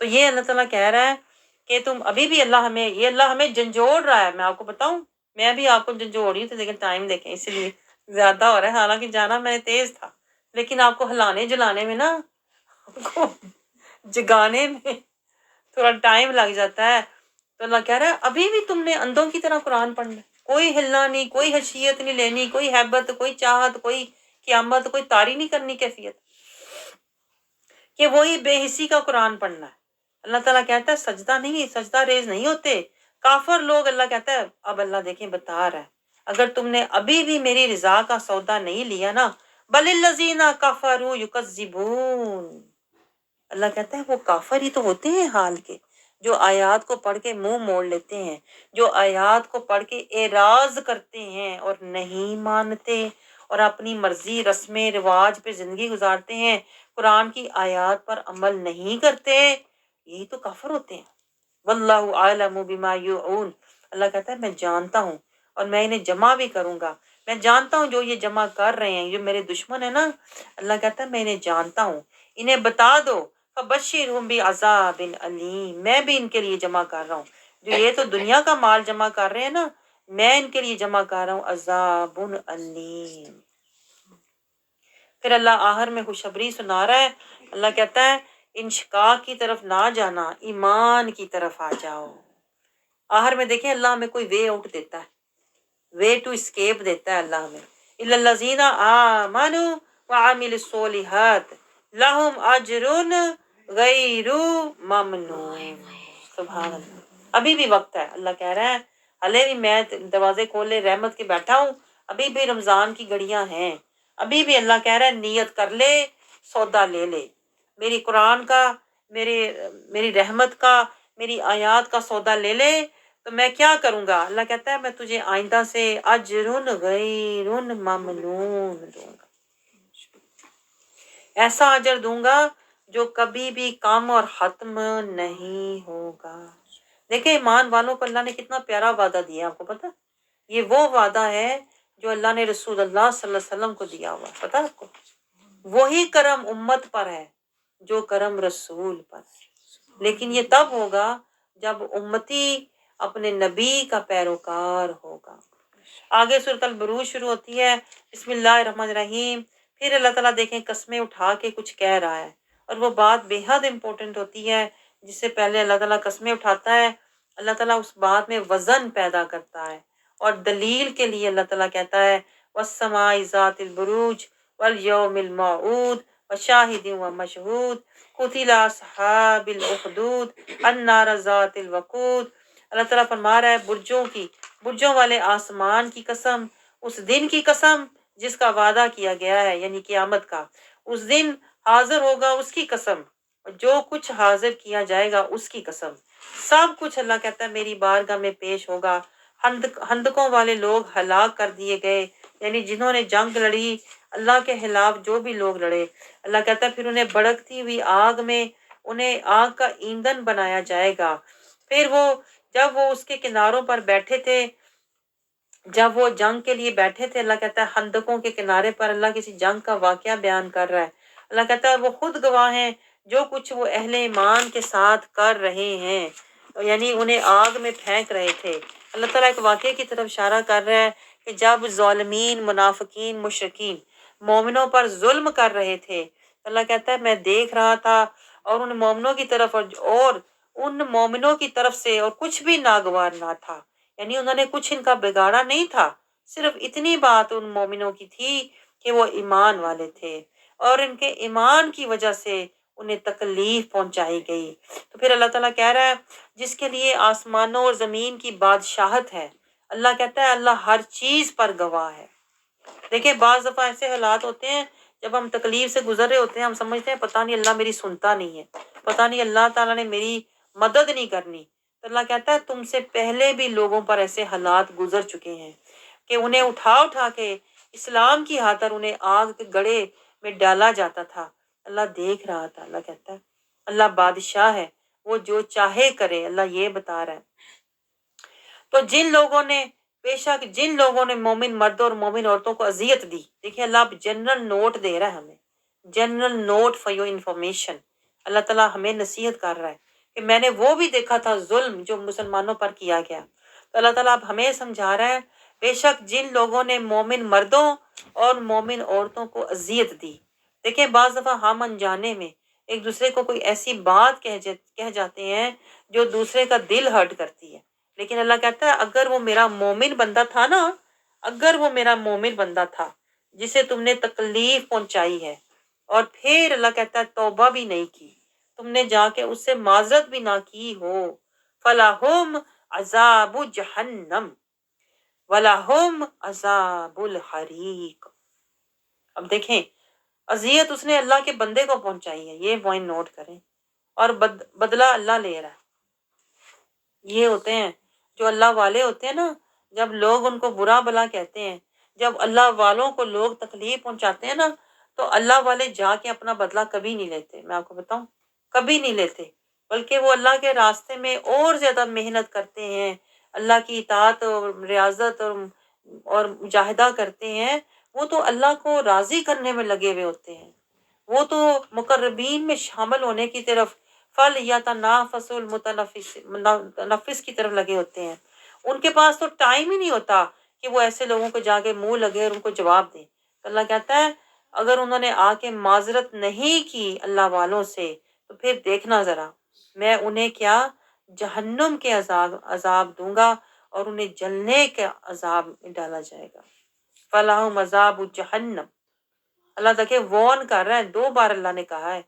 Speaker 1: تو یہ اللہ تعالیٰ کہہ رہا ہے کہ تم ابھی بھی اللہ ہمیں جھنجھوڑ رہا ہے۔ میں آپ کو بتاؤں، میں بھی آپ کو جھنجھوڑ رہی ہوں، تو لیکن ٹائم دیکھیں اس لیے زیادہ ہو رہا ہے، حالانکہ جانا میں تیز تھا، لیکن آپ کو ہلانے جلانے میں نا، آپ کو جگانے میں تھوڑا ٹائم لگ جاتا ہے۔ تو اللہ کہہ رہا ہے ابھی بھی تم نے اندھوں کی طرح قرآن پڑھنا ہے، کوئی ہلنا نہیں، کوئی حیثیت نہیں لینی، کوئی ہیبت، کوئی چاہت، کوئی قیامت، کوئی طاری نہیں کرنی کیفیت، کہ وہی بے حسی کا قرآن پڑھنا ہے۔ اللہ تعالیٰ کہتا ہے سجدہ نہیں، سجدہ ریز نہیں ہوتے کافر لوگ۔ اللہ کہتا ہے اب اللہ دیکھیں بتا رہا ہے، اگر تم نے ابھی بھی میری رضا کا سودا نہیں لیا نا، بل الذین کفروا یکذبون، اللہ کہتا ہے وہ کافر ہی تو ہوتے ہیں حال کے، جو آیات کو پڑھ کے منہ موڑ لیتے ہیں، جو آیات کو پڑھ کے اعراض کرتے ہیں اور نہیں مانتے، اور اپنی مرضی رسم رواج پہ زندگی گزارتے ہیں، قرآن کی آیات پر عمل نہیں کرتے، یہی تو کافر ہوتے ہیں۔ واللہ عالم بما یوعون، اللہ کہتا ہے میں جانتا ہوں اور میں انہیں جمع بھی کروں گا، میں جانتا ہوں جو یہ جمع کر رہے ہیں، جو میرے دشمن ہیں نا، اللہ کہتا ہے میں انہیں جانتا ہوں، انہیں بتا دو فبشرہم بعذاب علیم، میں بھی ان کے لیے جمع کر رہا ہوں، جو یہ تو دنیا کا مال جمع کر رہے ہیں نا، میں ان کے لیے جمع کر رہا ہوں عذاب علیم۔ پھر اللہ آخر میں خوشخبری سنا رہا ہے، اللہ کہتا ہے انشقاق کی طرف نہ جانا، ایمان کی طرف آ جاؤ۔ آخر میں دیکھیں اللہ ہمیں کوئی وے آؤٹ دیتا ہے، وے ٹو اسکیپ دیتا ہے اللہ ہمیں۔ الا الذین آمنوا وعملوا الصالحات لہم اجر غیر ممنون۔ سبحان اللہ، ابھی بھی وقت ہے۔ اللہ کہہ رہا ہے ہلے بھی میں دروازے کھولے رحمت کے بیٹھا ہوں، ابھی بھی رمضان کی گھڑیاں ہیں، ابھی بھی اللہ کہہ رہا ہے نیت کر لے، سودا لے لے، میری قرآن کا، میری رحمت کا، میری آیات کا سودا لے لے، تو میں کیا کروں گا؟ اللہ کہتا ہے میں تجھے آئندہ سے اجر غیر ممنون دوں گا، ایسا اجر دوں گا جو کبھی بھی کم اور ختم نہیں ہوگا۔ دیکھیں ایمان والوں کو اللہ نے کتنا پیارا وعدہ دیا، آپ کو پتہ؟ یہ وہ وعدہ ہے جو اللہ نے رسول اللہ صلی اللہ علیہ وسلم کو دیا ہوا، پتہ آپ کو؟ وہی کرم امت پر ہے جو کرم رسول پر ہے، لیکن یہ تب ہوگا جب امتی اپنے نبی کا پیروکار ہوگا۔ آگے سورۃ البروج شروع ہوتی ہے، بسم اللہ الرحمن الرحیم، پھر اللہ تعالیٰ دیکھیں قسمیں اٹھا کے کچھ کہہ رہا ہے، اور وہ بات بے حد امپورٹنٹ ہوتی ہے، جس سے پہلے اللہ تعالیٰ قسمیں اٹھاتا ہے، اللہ تعالیٰ اس بات میں وزن پیدا کرتا ہے، اور دلیل کے لیے اللہ تعالیٰ کہتا ہے والسماء ذات البروج والیوم الموعود وشاہد ومشہود قتل اصحاب الاخدود النار ذات الوقود۔ اللہ تعالیٰ فرما رہا ہے برجوں والے آسمان کی قسم، اس دن کی قسم جس کا وعدہ کیا گیا ہے، یعنی قیامت کا، اس دن حاضر ہوگا اس کی قسم، جو کچھ حاضر کیا جائے گا اس کی قسم، سب کچھ اللہ کہتا ہے میری بارگاہ میں پیش ہوگا۔ ہندکوں والے لوگ ہلاک کر دیے گئے، یعنی جنہوں نے جنگ لڑی اللہ کے خلاف، جو بھی لوگ لڑے، اللہ کہتا ہے پھر انہیں بھڑکتی ہوئی آگ میں، انہیں آگ کا ایندھن بنایا جائے گا۔ پھر جب وہ اس کے کناروں پر بیٹھے تھے، جب وہ جنگ کے لیے بیٹھے تھے، اللہ کہتا ہے خندقوں کے کنارے پر، اللہ کسی جنگ کا واقعہ بیان کر رہا ہے، اللہ کہتا ہے وہ خود گواہ ہیں جو کچھ وہ اہل ایمان کے ساتھ کر رہے ہیں، یعنی انہیں آگ میں پھینک رہے تھے۔ اللہ تعالیٰ ایک واقعے کی طرف اشارہ کر رہا ہے کہ جب ظالمین، منافقین، مشرکین مومنوں پر ظلم کر رہے تھے، اللہ کہتا ہے میں دیکھ رہا تھا، اور ان مومنوں کی طرف اور ان مومنوں کی طرف سے اور کچھ بھی ناگوار نہ تھا، یعنی انہوں نے کچھ ان کا بگاڑا نہیں تھا، صرف اتنی بات ان مومنوں کی تھی کہ وہ ایمان والے تھے اور ان کے ایمان کی وجہ سے انہیں تکلیف پہنچائی گئی۔ تو پھر اللہ تعالیٰ کہہ رہا ہے جس کے لیے آسمانوں اور زمین کی بادشاہت ہے، اللہ کہتا ہے اللہ ہر چیز پر گواہ ہے۔ دیکھیں بعض دفعہ ایسے حالات ہوتے ہیں جب ہم تکلیف سے گزر رہے ہوتے ہیں، ہم سمجھتے ہیں پتہ نہیں اللہ میری سنتا نہیں ہے، پتہ نہیں اللہ تعالیٰ نے میری مدد نہیں کرنی۔ تو اللہ کہتا ہے تم سے پہلے بھی لوگوں پر ایسے حالات گزر چکے ہیں کہ انہیں اٹھا اٹھا کے اسلام کی خاطر انہیں آگ کے گڑھے میں ڈالا جاتا تھا، اللہ دیکھ رہا تھا۔ اللہ کہتا ہے اللہ بادشاہ ہے، وہ جو چاہے کرے، اللہ یہ بتا رہا ہے۔ تو بے شک جن لوگوں نے مومن مردوں اور مومن عورتوں کو اذیت دی، دیکھیں اللہ اب جنرل نوٹ دے رہا ہے ہمیں، general note for your information. اللہ تعالیٰ ہمیں نصیحت کر رہا ہے کہ میں نے وہ بھی دیکھا تھا ظلم جو مسلمانوں پر کیا گیا۔ تو اللہ تعالیٰ اب ہمیں سمجھا رہا ہے بے شک جن لوگوں نے مومن مردوں اور مومن عورتوں کو اذیت دی، دیکھیں بعض دفعہ ہم انجانے میں ایک دوسرے کو کوئی ایسی بات کہہ جاتے ہیں جو دوسرے کا دل ہرٹ کرتی ہے، لیکن اللہ کہتا ہے اگر وہ میرا مومن بندہ تھا نا، اگر وہ میرا مومن بندہ تھا جسے تم نے تکلیف پہنچائی ہے اور پھر اللہ کہتا ہے توبہ بھی نہیں کی، تم نے جا کے اس سے معذرت بھی نہ کی ہو، فَلَهُمْ عَذَابُ جَهَنَّمْ وَلَهُمْ عَذَابُ الْحَرِيقِ۔ اب دیکھیں اذیت اس نے اللہ کے بندے کو پہنچائی ہے، یہ پوائنٹ نوٹ کریں، اور بدلہ اللہ لے رہا ہے۔ یہ ہوتے ہیں جو اللہ والے ہوتے ہیں نا، جب لوگ ان کو برا بلا کہتے ہیں، جب اللہ والوں کو لوگ تکلیف پہنچاتے ہیں نا، تو اللہ والے جا کے اپنا بدلہ کبھی نہیں لیتے، میں آپ کو بتاؤں کبھی نہیں لیتے، بلکہ وہ اللہ کے راستے میں اور زیادہ محنت کرتے ہیں، اللہ کی اطاعت اور ریاضت اور مجاہدہ کرتے ہیں۔ وہ تو اللہ کو راضی کرنے میں لگے ہوئے ہوتے ہیں، وہ تو مقربین میں شامل ہونے کی طرف فَلْيَتَنَافَسُ الْمُتَنَافِسُونَ کی طرف لگے ہوتے ہیں۔ ان کے پاس تو ٹائم ہی نہیں ہوتا کہ وہ ایسے لوگوں کو جا کے منہ لگے اور ان کو جواب دیں۔ تو اللہ کہتا ہے اگر انہوں نے آ کے معذرت نہیں کی اللہ والوں سے، تو پھر دیکھنا ذرا میں انہیں کیا جہنم کے عذاب دوں گا اور انہیں جلنے کے عذاب میں ڈالا جائے گا۔ فَلَهُمْ عَذَابُ جَهَنَّمْ، اللہ دیکھیں وارن کر رہا ہے، 2 بار اللہ نے کہا ہے،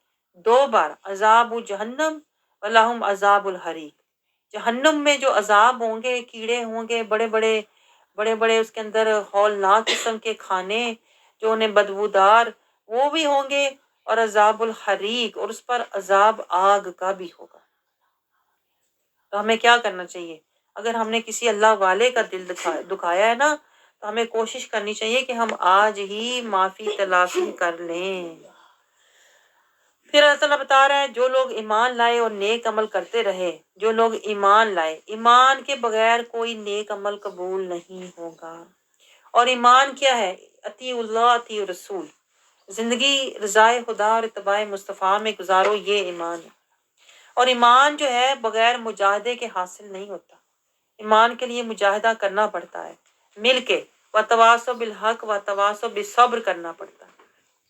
Speaker 1: 2 بار عذاب جہنم وَلَهُمْ عَذَابُ الْحَرِيقِ۔ جہنم میں جو عذاب ہوں گے، کیڑے ہوں گے بڑے بڑے اس کے اندر ہولناک قسم کے کھانے جو انہیں بدبودار، وہ بھی ہوں گے، اور عذاب الحریق، اور اس پر عذاب آگ کا بھی ہوگا۔ تو ہمیں کیا کرنا چاہیے؟ اگر ہم نے کسی اللہ والے کا دل دکھایا ہے نا، تو ہمیں کوشش کرنی چاہیے کہ ہم آج ہی معافی تلافی کر لیں۔ پھر اللہ تعالیٰ بتا رہا ہے جو لوگ ایمان لائے اور نیک عمل کرتے رہے، جو لوگ ایمان لائے، ایمان کے بغیر کوئی نیک عمل قبول نہیں ہوگا۔ اور ایمان کیا ہے؟ اطیع اللہ اطیع رسول، زندگی رضائے خدا اور اتباع مصطفیٰ میں گزارو، یہ ایمان ہے۔ اور ایمان جو ہے بغیر مجاہدے کے حاصل نہیں ہوتا، ایمان کے لیے مجاہدہ کرنا پڑتا ہے، مل کے وَتَوَاصَوْا بِالْحَقِّ وَتَوَاصَوْا بِالصَّبْرِ کرنا پڑتا ہے۔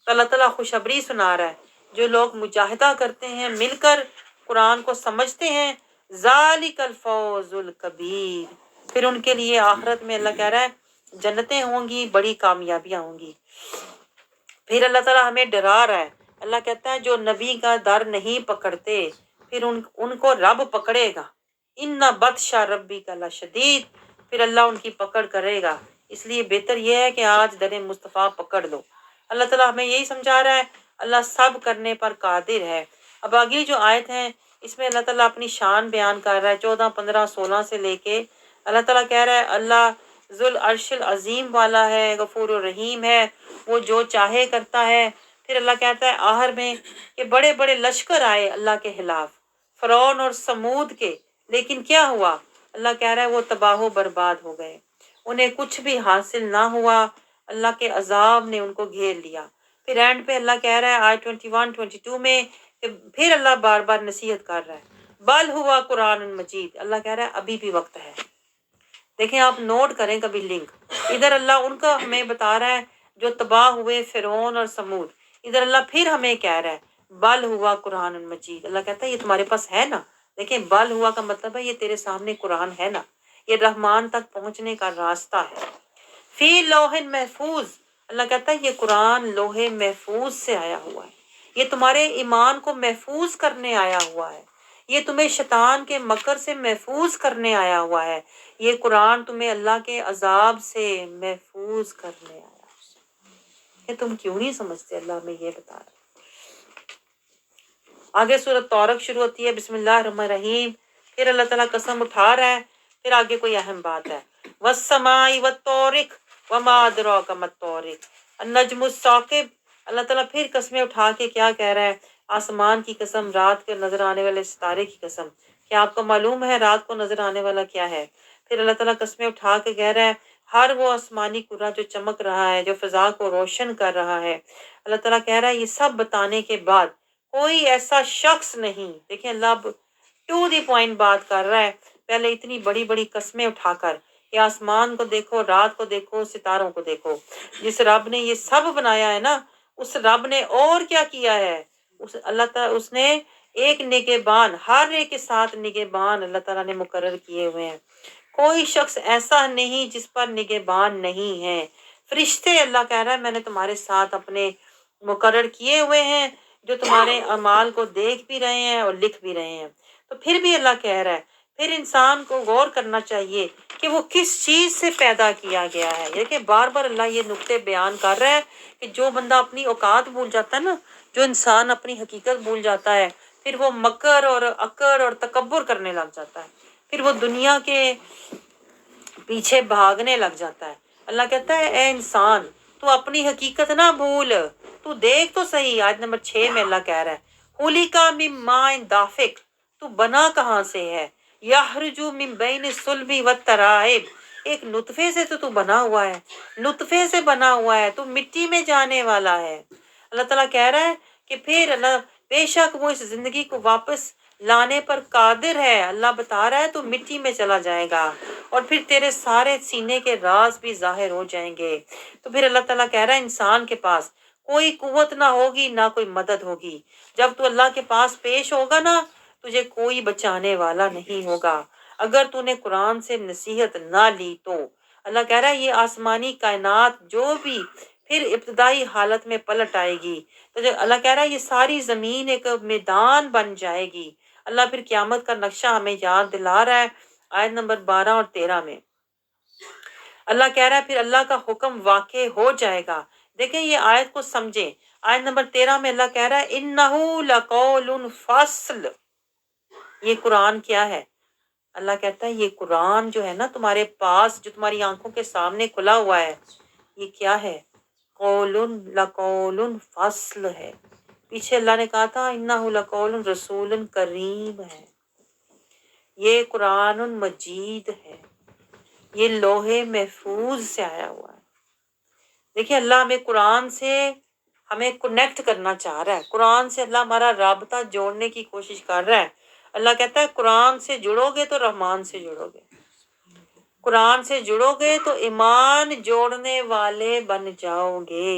Speaker 1: تو اللہ تعالیٰ خوشخبری سنا رہا ہے جو لوگ مجاہدہ کرتے ہیں، مل کر قرآن کو سمجھتے ہیں، ذَلِكَ الْفَوْزُ الْكَبِيرُ، پھر ان کے لیے آخرت میں اللہ کہہ رہا ہے جنتیں ہوں گی، بڑی کامیابیاں ہوں گی۔ پھر اللہ تعالیٰ ہمیں ڈرا رہا ہے، اللہ کہتا ہے جو نبی کا در نہیں پکڑتے پھر ان کو رب پکڑے گا، اِنَّ بَطْشَ رَبِّكَ لَشَدِيدٌ، پھر اللہ ان کی پکڑ کرے گا۔ اس لیے بہتر یہ ہے کہ آج در مصطفیٰ پکڑ لو۔ اللہ تعالیٰ ہمیں یہی سمجھا رہا ہے اللہ سب کرنے پر قادر ہے۔ اب آگے جو آیت ہیں اس میں اللہ تعالیٰ اپنی شان بیان کر رہا ہے، 14، 15، 16 سے لے کے اللہ تعالیٰ کہہ رہا ہے اللہ ذو العرش العظیم والا ہے، غفور الرحیم ہے، وہ جو چاہے کرتا ہے۔ پھر اللہ کہتا ہے آخر میں کہ بڑے بڑے لشکر آئے اللہ کے خلاف، فرعون اور سمود کے، لیکن کیا ہوا؟ اللہ کہہ رہا ہے وہ تباہ و برباد ہو گئے، انہیں کچھ بھی حاصل نہ ہوا، اللہ کے عذاب نے ان کو گھیر لیا۔ پھر اینڈ پہ اللہ کہہ رہا ہے آیت 21، 22 میں کہ پھر اللہ بار بار نصیحت کر رہا ہے، بل ہوا قرآن مجید، اللہ کہہ رہا ہے ابھی بھی وقت ہے۔ دیکھیں آپ نوٹ کریں کبھی لنک، ادھر اللہ ان کا ہمیں بتا رہا ہے جو تباہ ہوئے فرعون اور سمود، ادھر اللہ پھر ہمیں کہہ رہا ہے بل ہوا قرآن مجید، اللہ کہتا ہے یہ تمہارے پاس ہے نا، دیکھیں بل ہوا کا مطلب ہے یہ تیرے سامنے قرآن ہے نا، یہ رحمان تک پہنچنے کا راستہ ہے۔ فی لوح محفوظ، اللہ کہتا ہے یہ قرآن لوح محفوظ سے آیا ہوا ہے، یہ تمہارے ایمان کو محفوظ کرنے آیا ہوا ہے، یہ تمہیں شیطان کے مکر سے محفوظ کرنے آیا ہوا ہے، یہ قرآن تمہیں اللہ کے عذاب سے محفوظ کرنے آیا ہے، کہ تم کیوں نہیں سمجھتے؟ اللہ میں یہ بتا رہا ہے۔ آگے سورۃ طارق شروع ہوتی ہے، بسم اللہ الرحمن الرحیم، پھر اللہ تعالیٰ قسم اٹھا رہا ہے، پھر آگے کوئی اہم بات ہے، والسماء والطارق وما ادراک ما الطارق النجم الثاقب، اللہ تعالیٰ پھر قسمیں اٹھا کے کیا کہہ رہا ہے؟ آسمان کی قسم، رات کے نظر آنے والے ستارے کی قسم، کیا آپ کو معلوم ہے رات کو نظر آنے والا کیا ہے؟ پھر اللہ تعالیٰ قسمیں اٹھا کے کہہ رہا ہے ہر وہ آسمانی کرہ جو چمک رہا ہے، جو فضا کو روشن کر رہا ہے، اللہ تعالیٰ کہہ رہا ہے یہ سب بتانے کے بعد کوئی ایسا شخص نہیں، دیکھیں اللہ اب ٹو دی پوائنٹ بات کر رہا ہے، پہلے اتنی بڑی بڑی قسمیں اٹھا کر کہ آسمان کو دیکھو، رات کو دیکھو، ستاروں کو دیکھو، جس رب نے یہ سب بنایا ہے نا، اس رب نے اور کیا کیا ہے؟ اس اللہ تعالیٰ اس نے ایک نگہبان، ہر ایک کے ساتھ نگہبان اللہ تعالیٰ نے مقرر کیے ہوئے ہیں، کوئی شخص ایسا نہیں جس پر نگہبان نہیں ہے، فرشتے اللہ کہہ رہا ہے میں نے تمہارے ساتھ اپنے مقرر کیے ہوئے ہیں، جو تمہارے اعمال کو دیکھ بھی رہے ہیں اور لکھ بھی رہے ہیں۔ تو پھر بھی اللہ کہہ رہا ہے پھر انسان کو غور کرنا چاہیے کہ وہ کس چیز سے پیدا کیا گیا ہے۔ دیکھیں بار بار اللہ یہ نقطے بیان کر رہا ہے کہ جو بندہ اپنی اوقات بھول جاتا ہے نا، جو انسان اپنی حقیقت بھول جاتا ہے، پھر وہ مکر اور اکڑ اور تکبر کرنے لگ جاتا ہے، پھر وہ دنیا کے پیچھے بھاگنے لگ جاتا ہے۔ اللہ کہتا ہے اے انسان تو اپنی حقیقت نہ بھول، تو دیکھ تو صحیح، آیت نمبر 6 میں اللہ کہہ رہا ہے خُلِقَ مِن مَاءٍ دافق، تو بنا کہاں سے ہے؟ یخرج من بین الصلب والترائب، ایک نطفے سے تو بنا ہوا ہے، نطفے سے بنا ہوا ہے، تو مٹی میں جانے والا ہے۔ اللہ تعالیٰ کہہ رہا ہے کہ پھر اللہ بے شک وہ اس زندگی کو واپس لانے پر قادر ہے، اللہ بتا رہا ہے تو مٹی میں چلا جائے گا اور پھر تیرے سارے سینے کے راز بھی ظاہر ہو جائیں گے۔ تو پھر اللہ تعالیٰ کہہ رہا ہے انسان کے پاس کوئی قوت نہ ہوگی نہ کوئی مدد ہوگی، جب تو اللہ کے پاس پیش ہوگا نا تجھے کوئی بچانے والا نہیں ہوگا، اگر تو نے قرآن سے نصیحت نہ لی تو۔ اللہ کہہ رہا ہے یہ آسمانی کائنات جو بھی پھر ابتدائی حالت میں پلٹ آئے گی، تو جو اللہ کہہ رہا ہے یہ ساری زمین ایک میدان بن جائے گی۔ اللہ پھر قیامت کا نقشہ ہمیں یاد دلا رہا ہے آیت نمبر 12 اور 13 میں۔ اللہ کہہ رہا ہے پھر اللہ کا حکم واقع ہو جائے گا۔ دیکھیں یہ آیت کو سمجھیں، آیت نمبر 13 میں اللہ کہہ رہا ہے اِنَّهُ لَقَوْلٌ فَصْلٌ، یہ قرآن کیا ہے؟ اللہ کہتا ہے یہ قرآن جو ہے نا تمہارے پاس، جو تمہاری آنکھوں کے سامنے کھلا ہوا ہے، یہ کیا ہے؟ قول لقول فصل ہے۔ پیچھے اللہ نے کہا تھا انہ لقول رسول کریم ہے، یہ قرآن مجید ہے، یہ لوح محفوظ سے آیا ہوا ہے۔ دیکھیں اللہ ہمیں قرآن سے ہمیں کنیکٹ کرنا چاہ رہا ہے، قرآن سے اللہ ہمارا رابطہ جوڑنے کی کوشش کر رہا ہے۔ اللہ کہتا ہے قرآن سے جڑو گے تو رحمان سے جڑو گے، قرآن سے جڑو گے تو ایمان جوڑنے والے بن جاؤ گے۔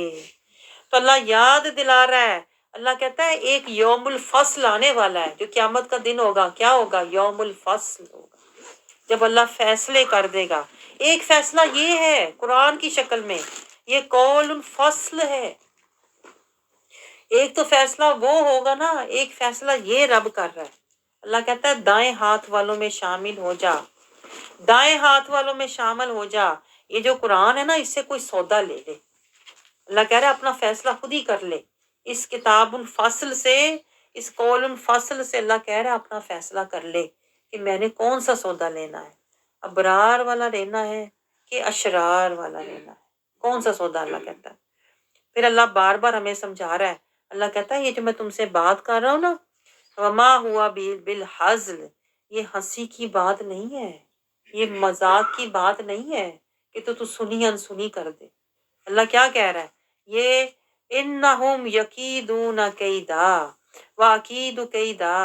Speaker 1: تو اللہ یاد دلا رہا ہے، اللہ کہتا ہے ایک یوم الفصل آنے والا ہے جو قیامت کا دن ہوگا، کیا ہوگا؟ یوم الفصل ہوگا، جب اللہ فیصلے کر دے گا۔ ایک فیصلہ یہ ہے قرآن کی شکل میں، یہ قول الفصل ہے۔ ایک تو فیصلہ وہ ہوگا نا، ایک فیصلہ یہ رب کر رہا ہے۔ اللہ کہتا ہے دائیں ہاتھ والوں میں شامل ہو جا، دائیں ہاتھ والوں میں شامل ہو جا، یہ جو قرآن ہے نا اس سے کوئی سودا لے لے۔ اللہ کہہ رہا ہے اپنا فیصلہ خود ہی کر لے، اس کتاب الفصل سے، اس قول الفصل سے اللہ کہہ رہا ہے اپنا فیصلہ کر لے کہ میں نے کون سا سودا لینا ہے، ابرار والا لینا ہے کہ اشرار والا لینا ہے، کون سا سودا؟ اللہ کہتا ہے۔ پھر اللہ بار بار ہمیں سمجھا رہا ہے، اللہ کہتا ہے یہ جو میں تم سے بات کر رہا ہوں نا، وما ہوا بالحزل، یہ ہنسی کی بات نہیں ہے، یہ مذاق کی بات نہیں ہے کہ تو سنی انسنی کر دے۔ اللہ کیا کہہ رہا ہے؟ یہ انہم یکیدون کیدا واکید کیدا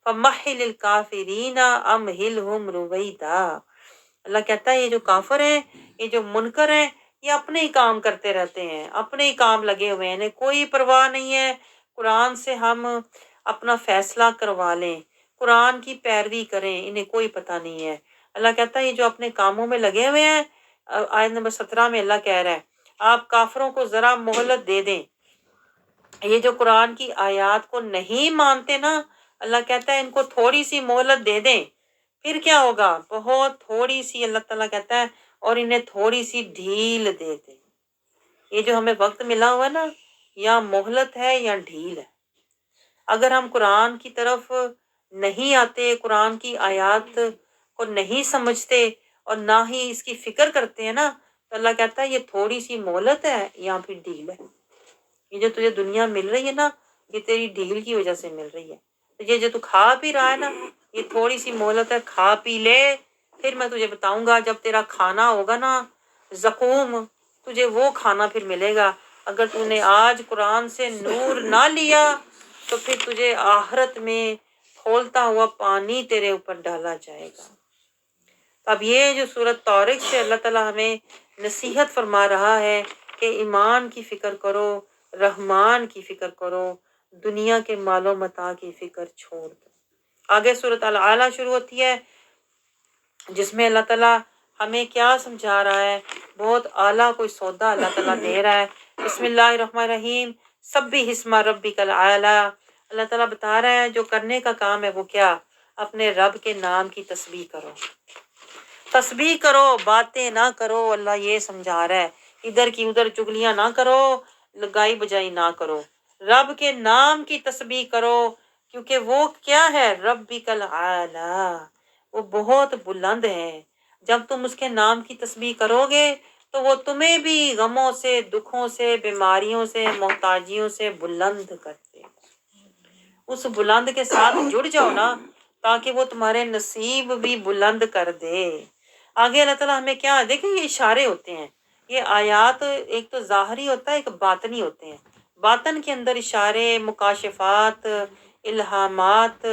Speaker 1: فمہل الکافرین امہلہم رویدا۔ اللہ کہتا ہے یہ جو کافر ہیں، یہ جو منکر ہیں، یہ اپنے ہی کام کرتے رہتے ہیں، اپنے ہی کام لگے ہوئے ہیں، انہیں کوئی پرواہ نہیں ہے، قرآن سے ہم اپنا فیصلہ کروا لیں، قرآن کی پیروی کریں، انہیں کوئی پتہ نہیں ہے۔ اللہ کہتا ہے یہ جو اپنے کاموں میں لگے ہوئے ہیں، آیت نمبر 17 میں اللہ کہہ رہا ہے آپ کافروں کو ذرا مہلت دے دیں، یہ جو قرآن کی آیات کو نہیں مانتے نا، اللہ کہتا ہے ان کو تھوڑی سی مہلت دے دیں، پھر کیا ہوگا؟ بہت تھوڑی سی، اللہ تعالیٰ کہتا ہے، اور انہیں تھوڑی سی ڈھیل دے دیں۔ یہ جو ہمیں وقت ملا ہوا ہے نا، یا مہلت ہے یا ڈھیل ہے۔ اگر ہم قرآن کی طرف نہیں آتے، قرآن کی آیات کو نہیں سمجھتے اور نہ ہی اس کی فکر کرتے ہیں نا، تو اللہ کہتا ہے یہ تھوڑی سی مہلت ہے یا پھر ڈھیل ہے۔ یہ جو تجھے دنیا مل رہی ہے نا، یہ تیری ڈھیل کی وجہ سے مل رہی ہے۔ تو یہ جو تو کھا پی رہا ہے نا، یہ تھوڑی سی مہلت ہے، کھا پی لے، پھر میں تجھے بتاؤں گا جب تیرا کھانا ہوگا نا زقوم، تجھے وہ کھانا پھر ملے گا۔ اگر تو نے آج قرآن سے نور نہ لیا تو پھر تجھے آخرت میں کھولتا ہوا پانی تیرے اوپر ڈالا جائے گا۔ اب یہ جو سورۃ طارق سے اللہ تعالیٰ ہمیں نصیحت فرما رہا ہے کہ ایمان کی فکر کرو، رحمان کی فکر کرو، دنیا کے مال و متاع کی فکر چھوڑ دو۔ آگے سورۃ الاعلیٰ شروع ہوتی ہے، جس میں اللہ تعالیٰ ہمیں کیا سمجھا رہا ہے، بہت اعلیٰ کوئی سودا اللہ تعالیٰ دے رہا ہے۔ بسم اللہ الرحمن الرحیم، سبح اسم ربک الاعلیٰ۔ اللہ تعالیٰ بتا رہا ہے جو کرنے کا کام ہے وہ کیا؟ اپنے رب کے نام کی تسبیح کرو، تسبیح کرو، باتیں نہ کرو۔ اللہ یہ سمجھا رہا ہے ادھر کی ادھر چگلیاں نہ کرو، لگائی بجائی نہ کرو، رب کے نام کی تسبیح کرو، کیونکہ وہ کیا ہے؟ ربک الاعلیٰ، وہ بہت بلند ہے۔ جب تم اس کے نام کی تسبیح کرو گے تو وہ تمہیں بھی غموں سے، دکھوں سے، بیماریوں سے، محتاجیوں سے بلند کرتے۔ اس بلند کے ساتھ جڑ جاؤ نا، تاکہ وہ تمہارے نصیب بھی بلند کر دے۔ آگے اللہ تعالیٰ ہمیں کیا، دیکھیں یہ اشارے ہوتے ہیں، یہ آیات ایک تو ظاہری ہوتا ہے، ایک باطنی ہوتے ہیں۔ باطن کے اندر اشارے، مکاشفات، الہامات،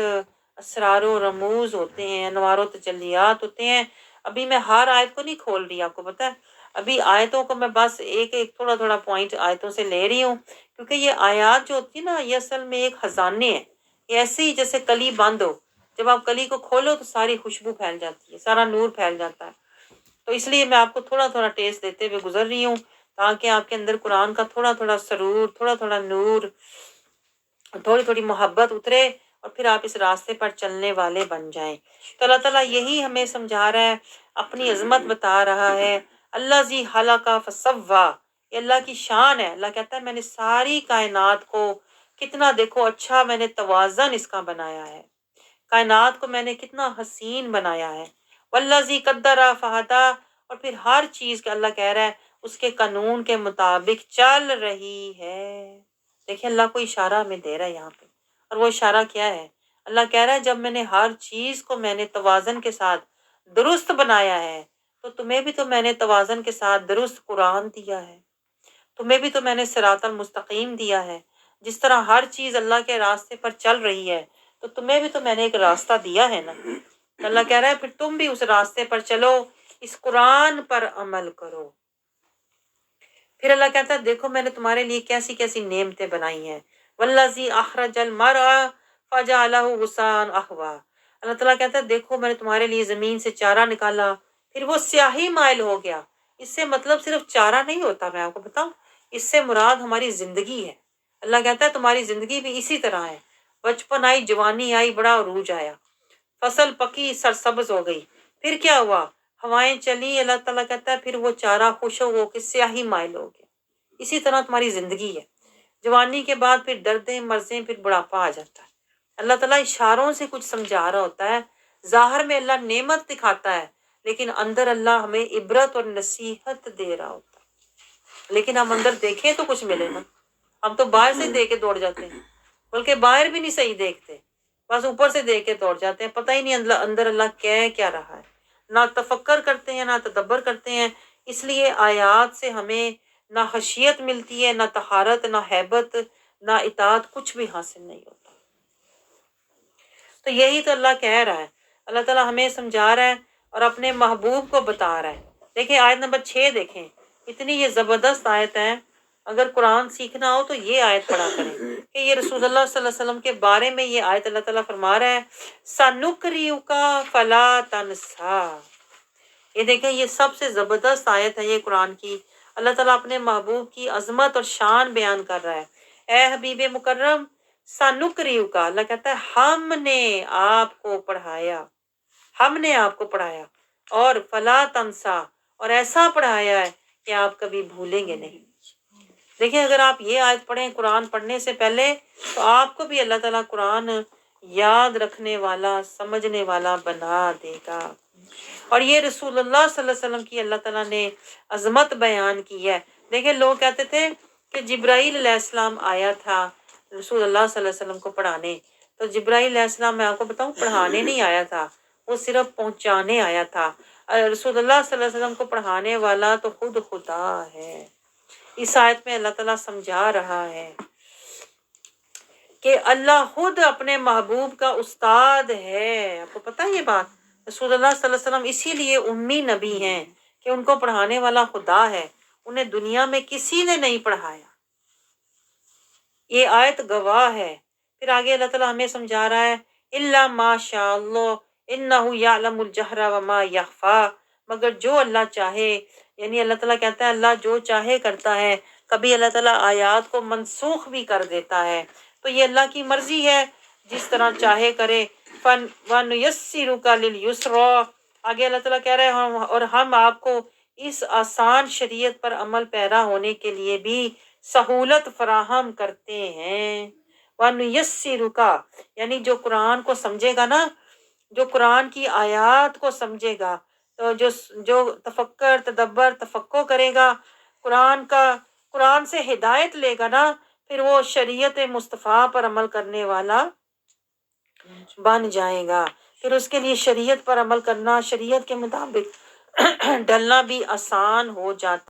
Speaker 1: اسرار و رموز ہوتے ہیں، انوار و تجلیات ہوتے ہیں۔ ابھی میں ہر آیت کو نہیں کھول رہی، آپ کو پتہ ہے، ابھی آیتوں کو میں بس ایک تھوڑا تھوڑا پوائنٹ آیتوں سے لے رہی ہوں، کیونکہ یہ آیات جو ہوتی ہے نا، یہ اصل میں ایک خزانے ہیں۔ یہ ایسے ہی جیسے کلی بند ہو، جب آپ کلی کو کھولو تو ساری خوشبو پھیل جاتی ہے، سارا نور پھیل جاتا ہے۔ تو اس لیے میں آپ کو تھوڑا تھوڑا ٹیسٹ دیتے ہوئے گزر رہی ہوں، تاکہ آپ کے اندر قرآن کا تھوڑا تھوڑا سرور، تھوڑا تھوڑا نور، تھوڑی تھوڑی محبت اترے، اور پھر آپ اس راستے پر چلنے والے بن جائیں۔ تو اللہ تعالیٰ یہی ہمیں سمجھا رہا ہے، اپنی عظمت بتا رہا ہے۔ اللہ ذی خلق فسویٰ، یہ اللہ کی شان ہے۔ اللہ کہتا ہے میں نے ساری کائنات کو کتنا، دیکھو اچھا میں نے توازن اس کا بنایا ہے، کائنات کو میں نے کتنا حسین بنایا ہے۔ والذی قدر فہدیٰ، اور پھر ہر چیز کا اللہ کہہ رہا ہے اس کے قانون کے مطابق چل رہی ہے۔ دیکھیں اللہ کو اشارہ ہمیں دے رہا ہے یہاں پہ، اور وہ اشارہ کیا ہے؟ اللہ کہہ رہا ہے جب میں نے ہر چیز کو میں نے توازن کے ساتھ درست بنایا ہے، تو تمہیں بھی تو میں نے توازن کے ساتھ درست قرآن دیا ہے، تمہیں بھی تو میں نے صراط المستقیم دیا ہے۔ جس طرح ہر چیز اللہ کے راستے پر چل رہی ہے، تو تمہیں بھی تو میں نے ایک راستہ دیا ہے نا۔ اللہ کہہ رہا ہے پھر تم بھی اس راستے پر چلو، اس قرآن پر عمل کرو۔ پھر اللہ کہتا ہے دیکھو میں نے تمہارے لیے کیسی کیسی نعمتیں بنائی ہیں۔ والذی اخرج المرعى فجعلہ غثاء احویٰ، اللہ تعالیٰ کہتا ہے دیکھو میں نے تمہارے لیے زمین سے چارہ نکالا، پھر وہ سیاہی مائل ہو گیا۔ اس سے مطلب صرف چارہ نہیں ہوتا، میں آپ کو بتاؤں، اس سے مراد ہماری زندگی ہے۔ اللہ کہتا ہے تمہاری زندگی بھی اسی طرح ہے، بچپن آئی، جوانی آئی، بڑا عروج آیا، فصل پکی، سرسبز ہو گئی، پھر کیا ہوا؟ ہوائیں چلی، اللہ تعالیٰ کہتا ہے پھر وہ چارہ خشک ہو کے سیاہی مائل ہو گیا۔ اسی طرح تمہاری زندگی ہے، جوانی کے بعد پھر دردیں، مرضیں، پھر بڑھاپا آ جاتا ہے۔ اللہ تعالیٰ اشاروں سے کچھ سمجھا رہا ہوتا ہے، ظاہر میں اللہ نعمت دکھاتا ہے، لیکن اندر اللہ ہمیں عبرت اور نصیحت دے رہا ہوتا ہے۔ لیکن ہم اندر دیکھیں تو کچھ ملے نا، ہم تو باہر سے دیکھ کے دوڑ جاتے ہیں، بلکہ باہر بھی نہیں صحیح دیکھتے، بس اوپر سے دیکھ کے دوڑ جاتے ہیں، پتہ ہی نہیں اندر اللہ کہہ کیا رہا ہے، نہ تفکر کرتے ہیں نہ تدبر کرتے ہیں۔ اس لیے آیات سے ہمیں نہ خشیت ملتی ہے، نہ طہارت، نہ ہیبت، نہ اطاعت، کچھ بھی حاصل نہیں ہوتا۔ تو یہی تو اللہ کہہ رہا ہے، اللہ تعالیٰ ہمیں سمجھا رہا ہے اور اپنے محبوب کو بتا رہا ہے۔ دیکھیں آیت نمبر 6 دیکھیں، اتنی یہ زبردست آیت ہے۔ اگر قرآن سیکھنا ہو تو یہ آیت پڑھا کریں کہ یہ رسول اللہ صلی اللہ علیہ وسلم کے بارے میں یہ آیت اللہ تعالیٰ فرما رہا ہے سَنُقْرِئُكَ فَلَا تَنْسَىٰ۔ یہ دیکھیں یہ سب سے زبردست آیت ہے یہ قرآن کی۔ اللہ تعالیٰ اپنے محبوب کی عظمت اور شان بیان کر رہا ہے۔ اے حبیب مکرم سَنُقْرِئُكَ، اللہ کہتا ہے ہم نے آپ کو پڑھایا، ہم نے آپ کو پڑھایا، اور فَلَا تَنْسَىٰ، اور ایسا پڑھایا ہے کہ آپ کبھی بھولیں گے نہیں۔ دیکھیں اگر آپ یہ آیت پڑھیں قرآن پڑھنے سے پہلے تو آپ کو بھی اللہ تعالیٰ قرآن یاد رکھنے والا سمجھنے والا بنا دے گا۔ اور یہ رسول اللہ صلی اللہ علیہ وسلم کی اللہ تعالیٰ نے عظمت بیان کی ہے۔ دیکھیں لوگ کہتے تھے کہ جبرائیل علیہ السلام آیا تھا رسول اللہ صلی اللہ علیہ وسلم کو پڑھانے، تو جبرائیل علیہ السلام میں آپ کو بتاؤں پڑھانے نہیں آیا تھا، وہ صرف پہنچانے آیا تھا۔ رسول اللہ صلی اللہ علیہ وسلم کو پڑھانے والا تو خود خدا ہے۔ اس آیت میں اللہ تعالیٰ سمجھا رہا ہے کہ اللہ خود اپنے محبوب کا استاد ہے۔ آپ کو پتہ ہے یہ بات؟ رسول اللہ صلی اللہ علیہ وسلم اسی لیے امی نبی ہیں کہ ان کو پڑھانے والا خدا ہے، انہیں دنیا میں کسی نے نہیں پڑھایا۔ یہ آیت گواہ ہے۔ پھر آگے اللہ تعالیٰ ہمیں سمجھا رہا ہے الا ما شاء اللہ انہ یعلم الجہر وما یخفی، مگر جو اللہ چاہے، یعنی اللہ تعالیٰ کہتا ہے اللہ جو چاہے کرتا ہے، کبھی اللہ تعالیٰ آیات کو منسوخ بھی کر دیتا ہے، تو یہ اللہ کی مرضی ہے، جس طرح چاہے کرے۔ وَنُيَسِّرُكَ لِلْيُسْرَىٰ، آگے اللہ تعالیٰ کہہ رہے ہیں اور ہم آپ کو اس آسان شریعت پر عمل پیرا ہونے کے لیے بھی سہولت فراہم کرتے ہیں۔ وَنُيَسِّرُكَ یعنی جو قرآن کو سمجھے گا نا، جو قرآن کی آیات کو سمجھے گا، تو جو تفکر تدبر تفقہ کرے گا قرآن سے ہدایت لے گا نا، پھر وہ شریعت مصطفیٰ پر عمل کرنے والا بن جائے گا۔ پھر اس کے لیے شریعت پر عمل کرنا، شریعت کے مطابق ڈلنا بھی آسان ہو جاتا